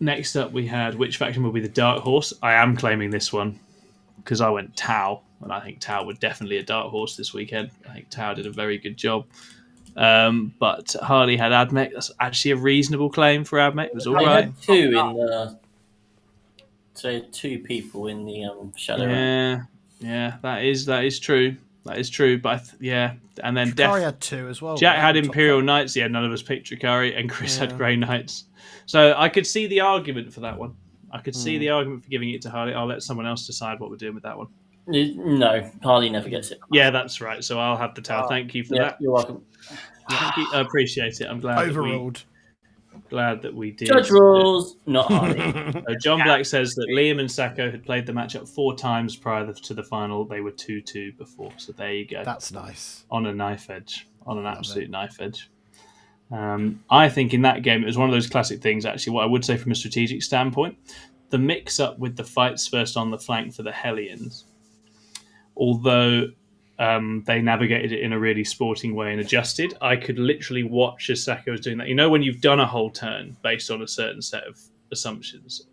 Next up, we had which faction will be the Dark Horse. I am claiming this one because I went Tau, and I think Tau were definitely a Dark Horse this weekend. I think Tau did a very good job. But Harley had Admech. That's actually a reasonable claim for Admech. It was all right. Two people in the shadow. Yeah, that is true. That is true, but and then Drakari had 2 as well. Jack right? had Imperial Knights. Yeah, none of us picked Drakari, and Chris had Grey Knights. So I could see the argument for that one. I could see the argument for giving it to Harley. I'll let someone else decide what we're doing with that one. No, Harley never gets it. Yeah, that's right. So I'll have the towel. Thank you for that. You're welcome. Thank you. I appreciate it. I'm glad Overruled. That we did. Judge rules, not Harley. So John Black says that Liam and Sacco had played the matchup 4 times prior to the final. They were 2-2 before. So there you go. That's nice. On a knife edge. On an absolute knife edge. I think in that game, it was one of those classic things, actually, what I would say from a strategic standpoint. The mix-up with the fights first on the flank for the Hellions, although they navigated it in a really sporting way and adjusted, I could literally watch as Sacco was doing that. You know, when you've done a whole turn based on a certain set of assumptions,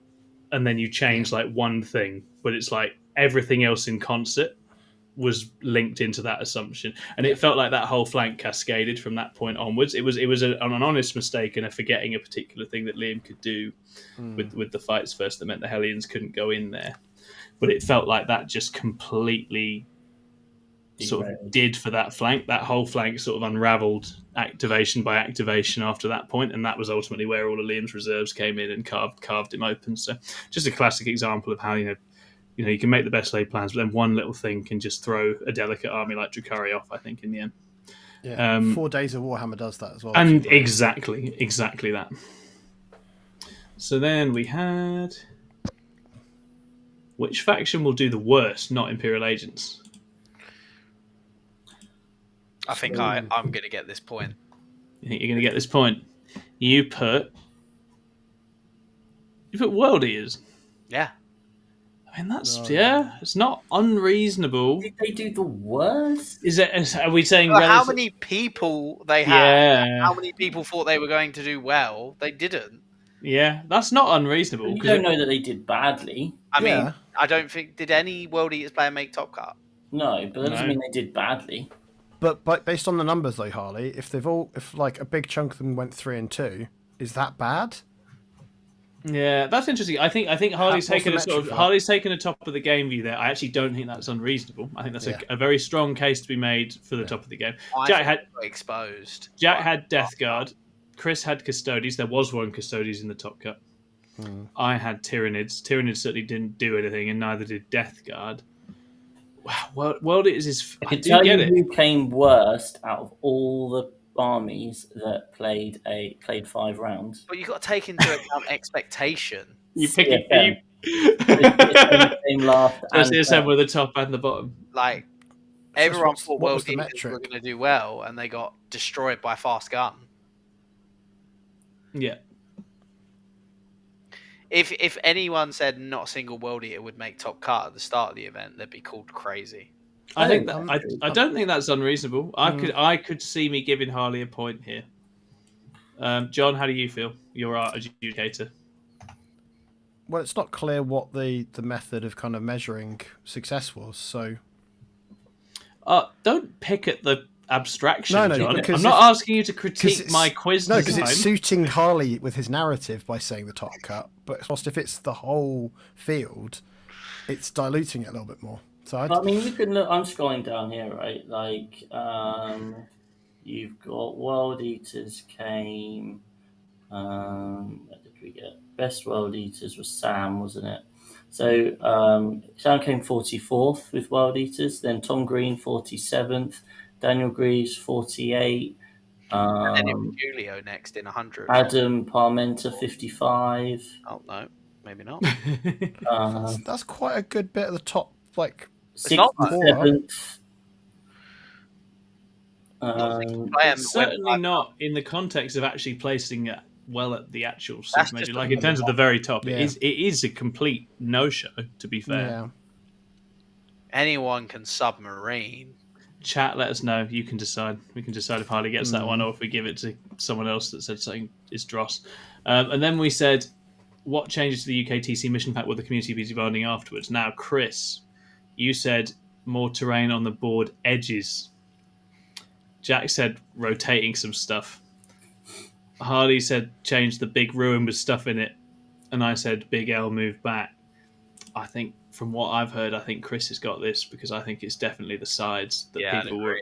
and then you change like one thing, but it's like everything else in concert was linked into that assumption, and it felt like that whole flank cascaded from that point onwards. It was an honest mistake and a forgetting a particular thing that Liam could do with the fights first that meant the Hellions couldn't go in there, but it felt like that just completely sort of did for that flank. That whole flank sort of unraveled activation by activation after that point, and that was ultimately where all of Liam's reserves came in and carved him open. So just a classic example of how you can make the best laid plans, but then one little thing can just throw a delicate army like Drakari off, I think, in the end. Yeah, 4 days of Warhammer does that as well. And exactly that. So then we had... Which faction will do the worst, not Imperial Agents? I think I'm going to get this point. You think you're going to get this point? You put World Eaters. Yeah. I mean, it's not unreasonable. Did they do the worst? Are we saying how many people they had? Yeah. How many people thought they were going to do well? They didn't. Yeah, that's not unreasonable. You don't know that they did badly. I mean, I don't think... Did any World Eaters player make top cut? No, but that doesn't mean they did badly. But based on the numbers though, Harley, if like a big chunk of them went 3 and 2, is that bad? Yeah, that's interesting. I think Harley's taken a top of the game view there. I actually don't think that's unreasonable. I think that's a very strong case to be made for the top of the game. Jack had exposed. Jack had Death Guard. Chris had Custodes. There was one Custodes in the top cut. I had Tyranids. Tyranids certainly didn't do anything, and neither did Death Guard. Wow, World Eaters is... I can tell you who came worst out of all the armies that played 5 rounds. But you've got to take into account expectation. You pick it. Came last. CSM were the top and the bottom. Like, everyone thought World Eaters were going to do well, and they got destroyed by Fast Gun. Yeah. If anyone said not a single World Eater would make top cut at the start of the event, they'd be called crazy. I don't think that's unreasonable. I could see me giving Harley a point here. John, how do you feel? You're our adjudicator. Well, it's not clear what the method of kind of measuring success was, so... Don't pick at the abstraction, John. I'm not asking you to critique my quiz design. No, because it's suiting Harley with his narrative by saying the top cut, but if it's the whole field, it's diluting it a little bit more. So I mean, you can look... I'm scrolling down here, right? Like, you've got World Eaters came... what did we get? Best World Eaters was Sam, wasn't it? So Sam came 44th with World Eaters, then Tom Green 47th, Daniel Greaves 48. And then it was Julio next in 100. Adam Parmenter 55. Oh no, maybe not. That's quite a good bit of the top, like 67th. It's certainly not in the context of actually placing it well at the actual super major. Like in terms of the very top, it is a complete no-show. To be fair, anyone can submarine. Chat, let us know. You can decide. We can decide if Harley gets that one or if we give it to someone else that said something is dross. And then we said, what changes to the UKTC mission pack will the community be demanding afterwards? Now, Chris, you said more terrain on the board edges. Jack said rotating some stuff. Harley said change the big ruin with stuff in it. And I said big L move back. I think from what I've heard, I think Chris has got this because I think it's definitely the sides that people were.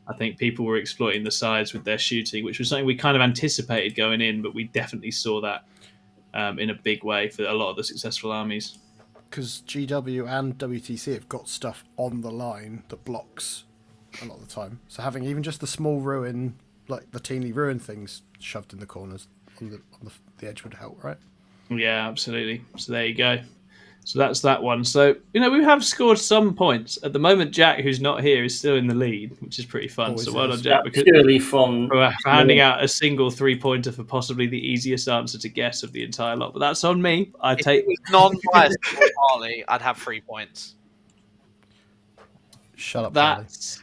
I think people were exploiting the sides with their shooting, which was something we kind of anticipated going in, but we definitely saw that in a big way for a lot of the successful armies. Because GW and WTC have got stuff on the line that blocks a lot of the time. So having even just the small ruin, like the teeny ruin things shoved in the corners on the edge would help, right? Yeah, absolutely. So there you go. So that's that one. So, we have scored some points. At the moment, Jack, who's not here, is still in the lead, which is pretty fun. Always so well is. done, Jack. Because for handing out a single 3-pointer for possibly the easiest answer to guess of the entire lot. But that's on me. If it was non-biased for Harley, I'd have 3 points. Shut up,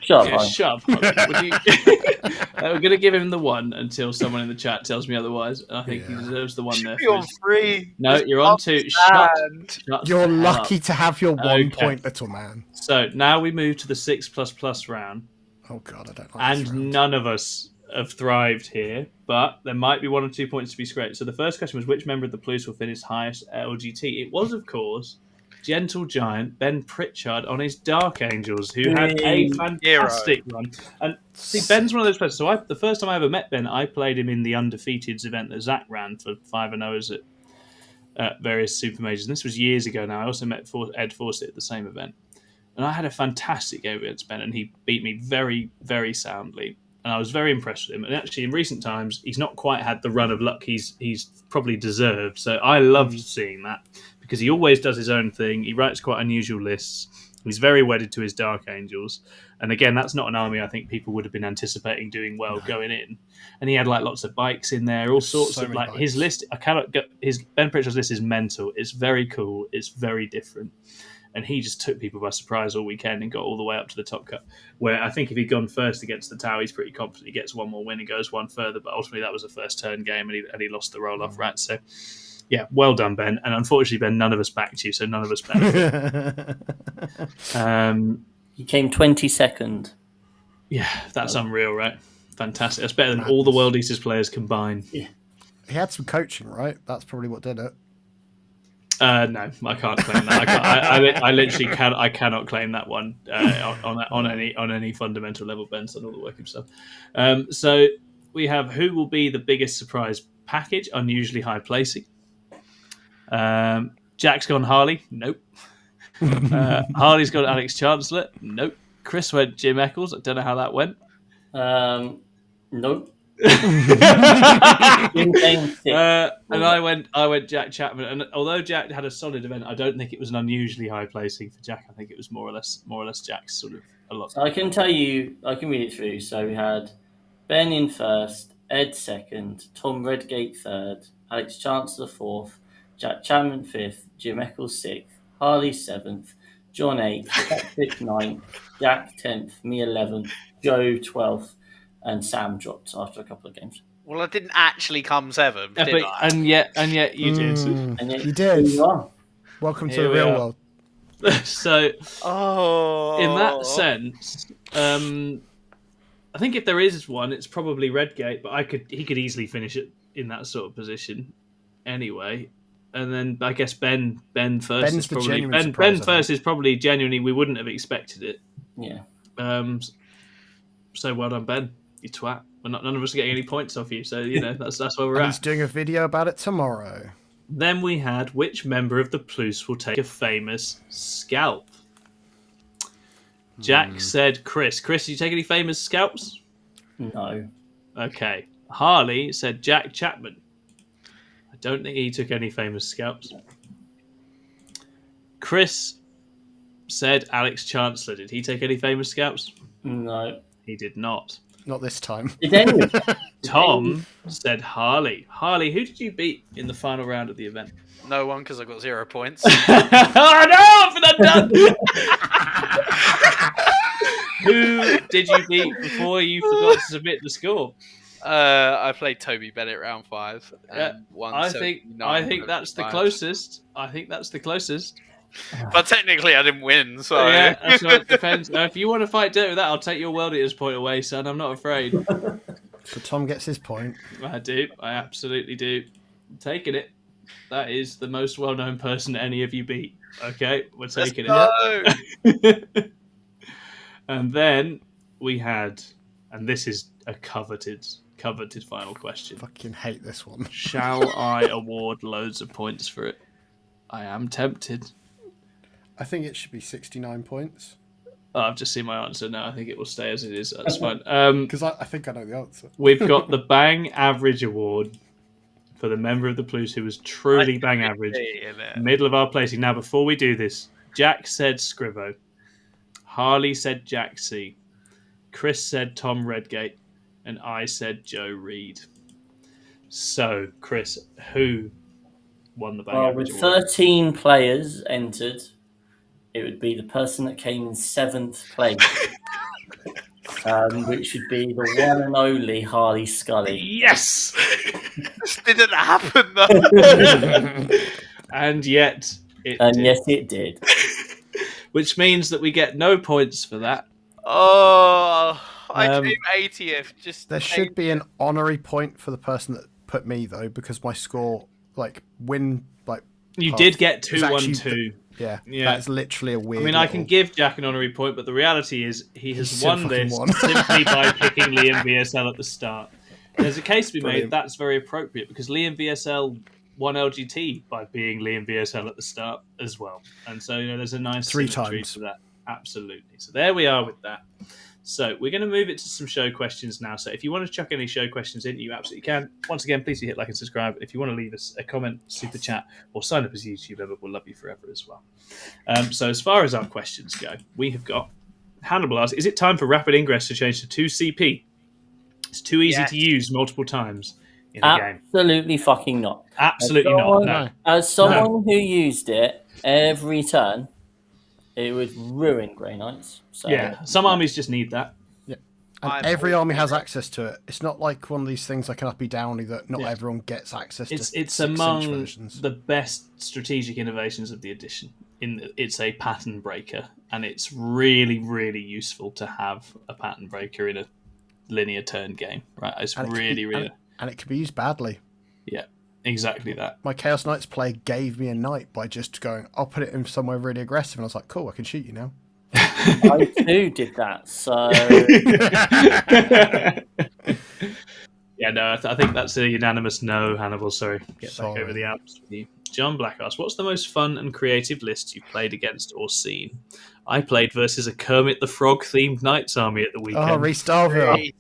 Shut up, shut up. We're going to give him the 1 until someone in the chat tells me otherwise. And I think he deserves the 1 there. You're on 3. No, you're on 2. Shut You're lucky up. To have your 1 point, little man. So now we move to the 6++ round. Oh, God, I don't like this round. And none of us have thrived here, but there might be 1 or 2 points to be scraped. So the first question was, which member of the Pluse will finish highest LGT? It was, of course, Gentle Giant Ben Pritchard on his Dark Angels, who had a fantastic run. And see, Ben's one of those players. So the first time I ever met Ben, I played him in the Undefeateds event that Zach ran for 5-0s at various super majors. And this was years ago now. I also met Ed Fawcett at the same event. And I had a fantastic game against Ben, and he beat me very, very soundly. And I was very impressed with him. And actually, in recent times, he's not quite had the run of luck he's probably deserved. So I loved seeing that, because he always does his own thing. He writes quite unusual lists. He's very wedded to his Dark Angels. And again, that's not an army I think people would have been anticipating doing well going in. And he had lots of bikes in there, all sorts of bikes. His list. His Ben Pritchard's list is mental. It's very cool. It's very different. And he just took people by surprise all weekend and got all the way up to the top cut, where I think if he'd gone first against the Tau, he's pretty confident he gets 1 more win and goes 1 further. But ultimately, that was a first turn game, and he lost the roll-off rat. So, yeah, well done, Ben. And unfortunately, Ben, none of us backed you, so none of us benefited. You came 22nd. Yeah, that's unreal, right? Fantastic. That's better than all the World Eaters players combined. Yeah. He had some coaching, right? That's probably what did it. No, I can't claim that. I literally can. I cannot claim that one on any fundamental level. Ben's done all the work himself. So we have who will be the biggest surprise package? Unusually high placing. Jack's gone Harley. Nope. Harley's got Alex Chancellor. Nope. Chris went Jim Eccles. I don't know how that went. Nope. And I went Jack Chapman, and although Jack had a solid event, I don't think it was an unusually high placing for Jack. I think it was more or less Jack's sort of a lot. So I can tell you, I can read it through. So we had Ben in first, Ed second, Tom Redgate third, Alex Chancellor fourth, Jack Chapman fifth, Jim Eccles sixth, Harley seventh, John eighth, Patrick ninth, Jack 10th, me 11th, Joe 12th, and Sam dropped after a couple of games. Well, I didn't actually come 7th, did I? And yet you did. And yet You did. You are. Welcome to Here the we real are. world. So, in that sense, I think if there is one, it's probably Redgate, but he could easily finish it in that sort of position anyway. And then I guess Ben first Ben's is the probably genuine surprise, Ben first is probably genuinely we wouldn't have expected it. Yeah. So well done, Ben. You twat. None of us are getting any points off you, so that's where we're And at. he's doing a video about it tomorrow. Then we had which member of the Pluse will take a famous scalp? Jack said Chris. Chris, did you take any famous scalps? No. Okay. Harley said Jack Chapman. I don't think he took any famous scalps. Chris said Alex Chancellor. Did he take any famous scalps? No. He did not. Not this time. Did anyone? Tom said Harley. Harley, who did you beat in the final round of the event? No one, because I got 0 points. Oh no! But I'm done. Who did you beat before you forgot to submit the score? I played Toby Bennett round 5. And won I think that's the 79. closest. I think that's the closest. But technically, I didn't win, so Yeah, that's what it depends. Now, if you want to fight dirt with that, I'll take your World Eaters point away, son. I'm not afraid. So Tom gets his point. I do. I absolutely do. I'm taking it. That is the most well-known person any of you beat. Okay, we're taking it. And then we had, and this is a coveted final question. Fucking hate this one. Shall I award loads of points for it? I am tempted. I think it should be 69 points. Oh, I've just seen my answer now. I think it will stay as it is. That's fine. Because I think I know the answer. We've got the Bang Average Award for the member of the Pluse who was truly bang average. Middle of our placing. Now, before we do this, Jack said Scrivo. Harley said Jack C. Chris said Tom Redgate. And I said Joe Reed. So, Chris, who won the Bang Average with Award? 13 players entered, it would be the person that came in 7th place. Which would be the one and only Harley Scully. Yes! This didn't happen, though. And yet it did. Yes, it did. Which means that we get no points for that. Oh, I came 80th. There should be an honorary point for the person that put me, though, because my score, You did get 2-1-2. Yeah, that's literally a weird. I mean, I can give Jack an honorary point, but the reality is he has won this simply by picking Liam VSL at the start. There's a case to be made that's very appropriate because Liam VSL won LGT by being Liam VSL at the start as well, and so there's a nice 3 symmetry times to that. Absolutely. So there we are with that. So we're going to move it to some show questions now. So if you want to chuck any show questions in, you absolutely can. Once again, please do hit like and subscribe. If you want to leave us a comment, super chat, or sign up as a YouTube member, we'll love you forever as well. So as far as our questions go, we have got Hannibal asks, is it time for Rapid Ingress to change to 2CP? It's too easy to use multiple times in the game. Absolutely fucking not. Absolutely not. No. As someone who used it every turn, it would ruin Grey Knights. So, yeah, some armies just need that. Yeah, and every army has access to it. It's not like one of these things like an uppy downy that not everyone gets access to. It's among the best strategic innovations of the edition. It's a pattern breaker, and it's really, really useful to have a pattern breaker in a linear turn game. Right? It's really, and it can be used badly. Yeah. Exactly that. My Chaos Knights player gave me a knight by just going, I'll put it in somewhere really aggressive. And I was like, cool, I can shoot you now. I too did that, so... Yeah, no, I think that's a unanimous no, Hannibal. Sorry. Back over the Alps with you. John Black asks, what's the most fun and creative list you've played against or seen? I played versus a Kermit the Frog-themed Knights army at the weekend. Oh, Restarville.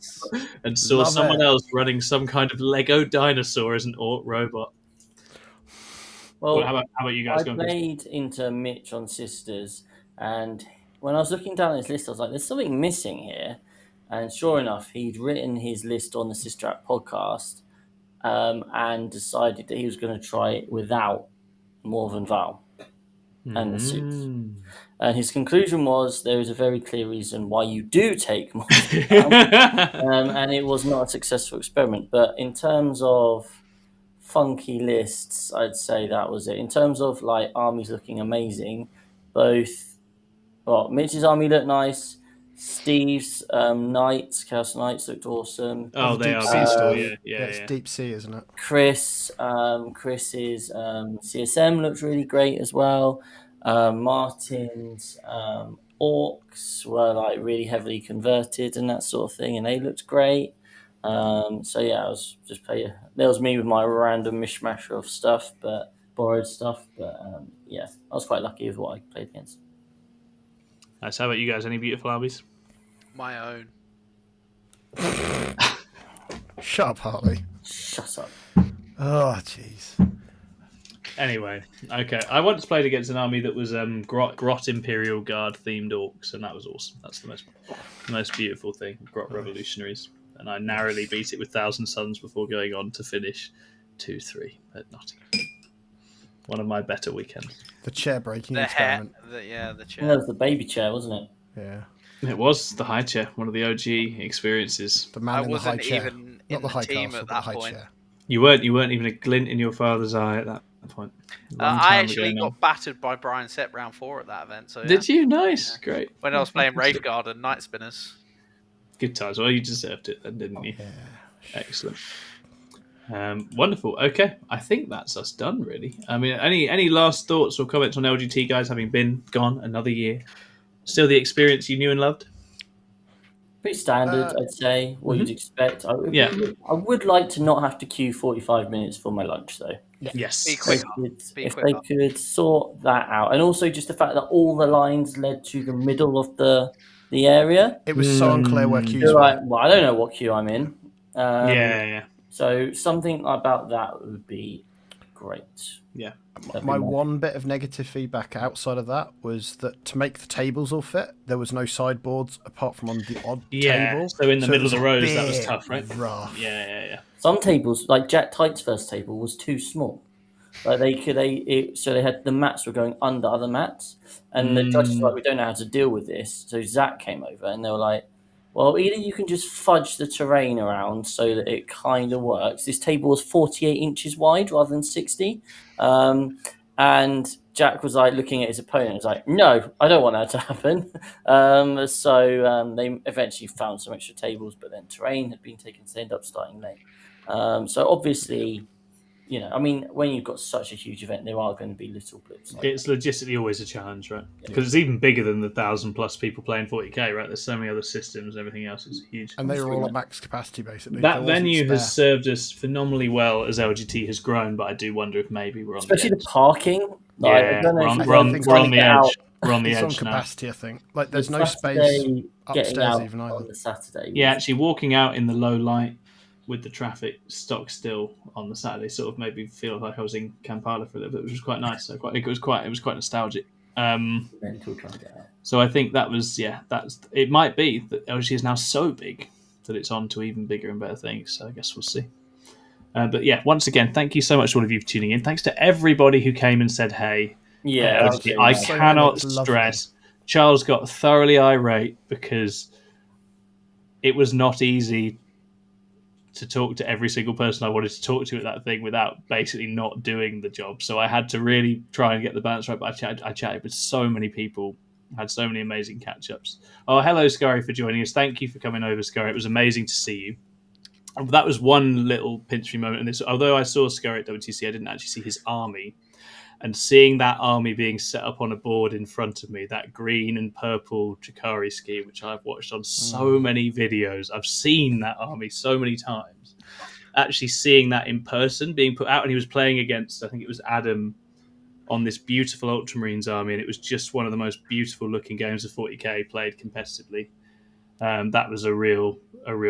And saw someone else running some kind of Lego dinosaur as an Orc robot. Well, how about you guys? I played into Mitch on Sisters, and when I was looking down his list, I was like, there's something missing here. And sure enough, he'd written his list on the Sister App podcast and decided that he was going to try it without Morven Val and the suits. And his conclusion was there is a very clear reason why you do take Morven Val, and it was not a successful experiment. But in terms of funky lists, I'd say that was it. In terms of like armies looking amazing, Mitch's army looked nice. Steve's Knights, Chaos Knights looked awesome. Oh, they are still, it's Deep Sea, isn't it? Chris's CSM looked really great as well. Martin's Orcs were like really heavily converted and that sort of thing, and they looked great. So yeah, I was just playing. There was me with my random mishmash of stuff, but borrowed stuff. But yeah, I was quite lucky with what I played against. Nice. How about you guys? Any beautiful armies? My own. Shut up, Harley. Shut up. Oh, jeez. Anyway, okay. I once played against an army that was Grot Imperial Guard themed orcs, and that was awesome. That's the most beautiful thing. Grot Revolutionaries, and I narrowly beat it with 1,000 Suns before going on to finish 2-3 at Nottingham. One of my better weekends. The chair breaking experiment. The chair. That was the baby chair, wasn't it? Yeah. It was the high chair, one of the OG experiences. The man in the high chair. Even not the high team castle, at but that the high point. chair. You weren't even a glint in your father's eye at that point. I actually got battered by Brian Sepp round 4 at that event. So Did you? Nice, great. When I was playing Wraithguard and Night Spinners. Good times. Well, you deserved it then, didn't you? Yeah. Excellent. Wonderful. Okay, I think that's us done. Really. I mean, any last thoughts or comments on LGT, guys? Having been gone another year, still the experience you knew and loved. Pretty standard, I'd say. What you'd expect. I would like to not have to queue 45 minutes for my lunch, though. Yes. Be quicker. If they could sort that out, and also just the fact that all the lines led to the middle of the area. It was so unclear where queues You're were. like, well, I don't know what queue I'm in. Yeah. So something about that would be great. Yeah. My one bit of negative feedback outside of that was that to make the tables all fit, there was no sideboards apart from on the odd table. So in the middle of it the was a rows, that was bit tough, right? rough. Yeah. Some tables, like Jack Tight's first table, was too small. Like so they had the mats were going under other mats, and the judges were like, we don't know how to deal with this. So Zach came over, and they were like, well, either you can just fudge the terrain around so that it kind of works. This table was 48 inches wide rather than 60. And Jack was like looking at his opponent, was like, no, I don't want that to happen. So they eventually found some extra tables, but then terrain had been taken, so they ended up starting late. So obviously, you know, I mean, when you've got such a huge event, there are going to be little blips. Like it's logistically always a challenge, right? Because it's even bigger than the 1,000+ people playing 40k, right? There's so many other systems and everything else. It's huge. And they were all at max capacity, basically. That venue has served us phenomenally well as LGT has grown, but I do wonder if maybe we're on especially the the parking. Like, yeah, we're on the edge. We're on the edge on capacity, I think. Like, there's no space upstairs even either. On the Saturday. Yeah, actually, walking out in the low light with the traffic stock still on the Saturday sort of made me feel like I was in Kampala for a little bit, which was quite nice. So it was quite nostalgic. So I think that was it might be that LG is now so big that it's on to even bigger and better things. So I guess we'll see. But yeah, once again, thank you so much to all of you for tuning in. Thanks to everybody who came and said hey. Yeah, I cannot stress. Charles got thoroughly irate because it was not easy to talk to every single person I wanted to talk to at that thing without basically not doing the job. So I had to really try and get the balance right. But I chatted with so many people, had so many amazing catch-ups. Oh, hello, Scurry, for joining us. Thank you for coming over, Scurry. It was amazing to see you. That was one little pinch me moment in this. Although I saw Scurry at WTC, I didn't actually see his army. And seeing that army being set up on a board in front of me, that green and purple Chikari scheme, which I've watched on so many videos. I've seen that army so many times. Actually seeing that in person being put out, and he was playing against, I think it was Adam, on this beautiful Ultramarines army, and it was just one of the most beautiful looking games of 40k played competitively. That was a real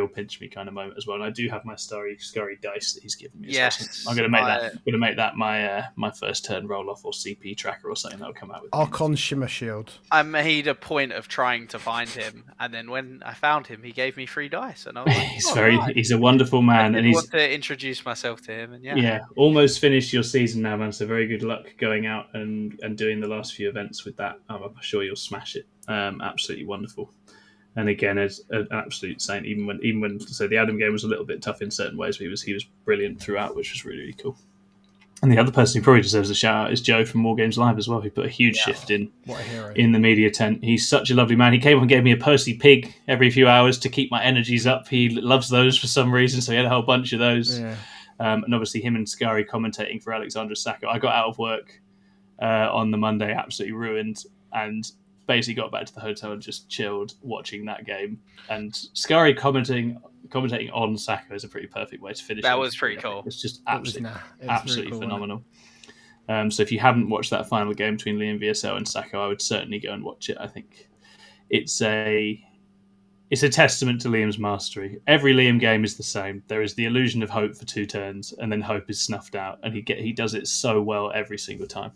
pinch me kind of moment as well. And I do have my Scurry dice that he's given me. Yes, I'm going to make that my first turn roll off or CP tracker or something that'll come out with Archon Shimmer Shield. I made a point of trying to find him, and then when I found him, he gave me 3 dice, and I was like, he's a wonderful man, and he's want to introduce myself to him, and almost finished your season now, man. So very good luck going out and doing the last few events with that. I'm sure you'll smash it. Absolutely wonderful. And again, as an absolute saint, even when so the Adam game was a little bit tough in certain ways, but he was brilliant throughout, which was really, really cool. And the other person who probably deserves a shout out is Joe from War Games Live as well, who put a huge shift in the media tent. He's such a lovely man. He came up and gave me a Percy pig every few hours to keep my energies up. He loves those for some reason, so he had a whole bunch of those. Yeah. And obviously him and Scurry commentating for Alexandra Sacco. I got out of work on the Monday, absolutely ruined, and basically got back to the hotel and just chilled watching that game. And Scurry commentating on Sacco is a pretty perfect way to finish. That was pretty cool. It's just absolutely cool, phenomenal. So if you haven't watched that final game between Liam VSL and Sacco, I would certainly go and watch it. I think it's a testament to Liam's mastery. Every Liam game is the same. There is the illusion of hope for 2 turns, and then hope is snuffed out, and he does it so well every single time.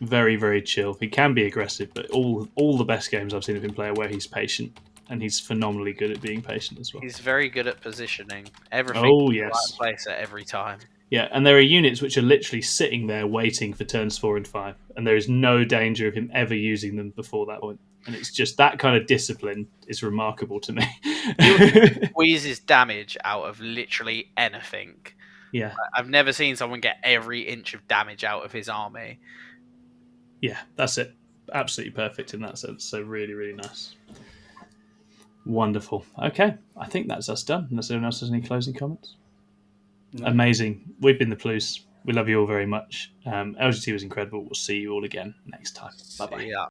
Very, very chill. He can be aggressive, but all the best games I've seen of him play are where he's patient, and he's phenomenally good at being patient as well. He's very good at positioning everything in the right place at every time. Yeah, and there are units which are literally sitting there waiting for turns 4 and 5, and there is no danger of him ever using them before that point. And it's just that kind of discipline is remarkable to me. He squeezes damage out of literally anything. Yeah. I've never seen someone get every inch of damage out of his army. Yeah, that's it. Absolutely perfect in that sense. So really, really nice. Wonderful. Okay, I think that's us done. Unless anyone else has any closing comments. Amazing. We've been the Pluse. We love you all very much. LGT was incredible. We'll see you all again next time. Bye bye.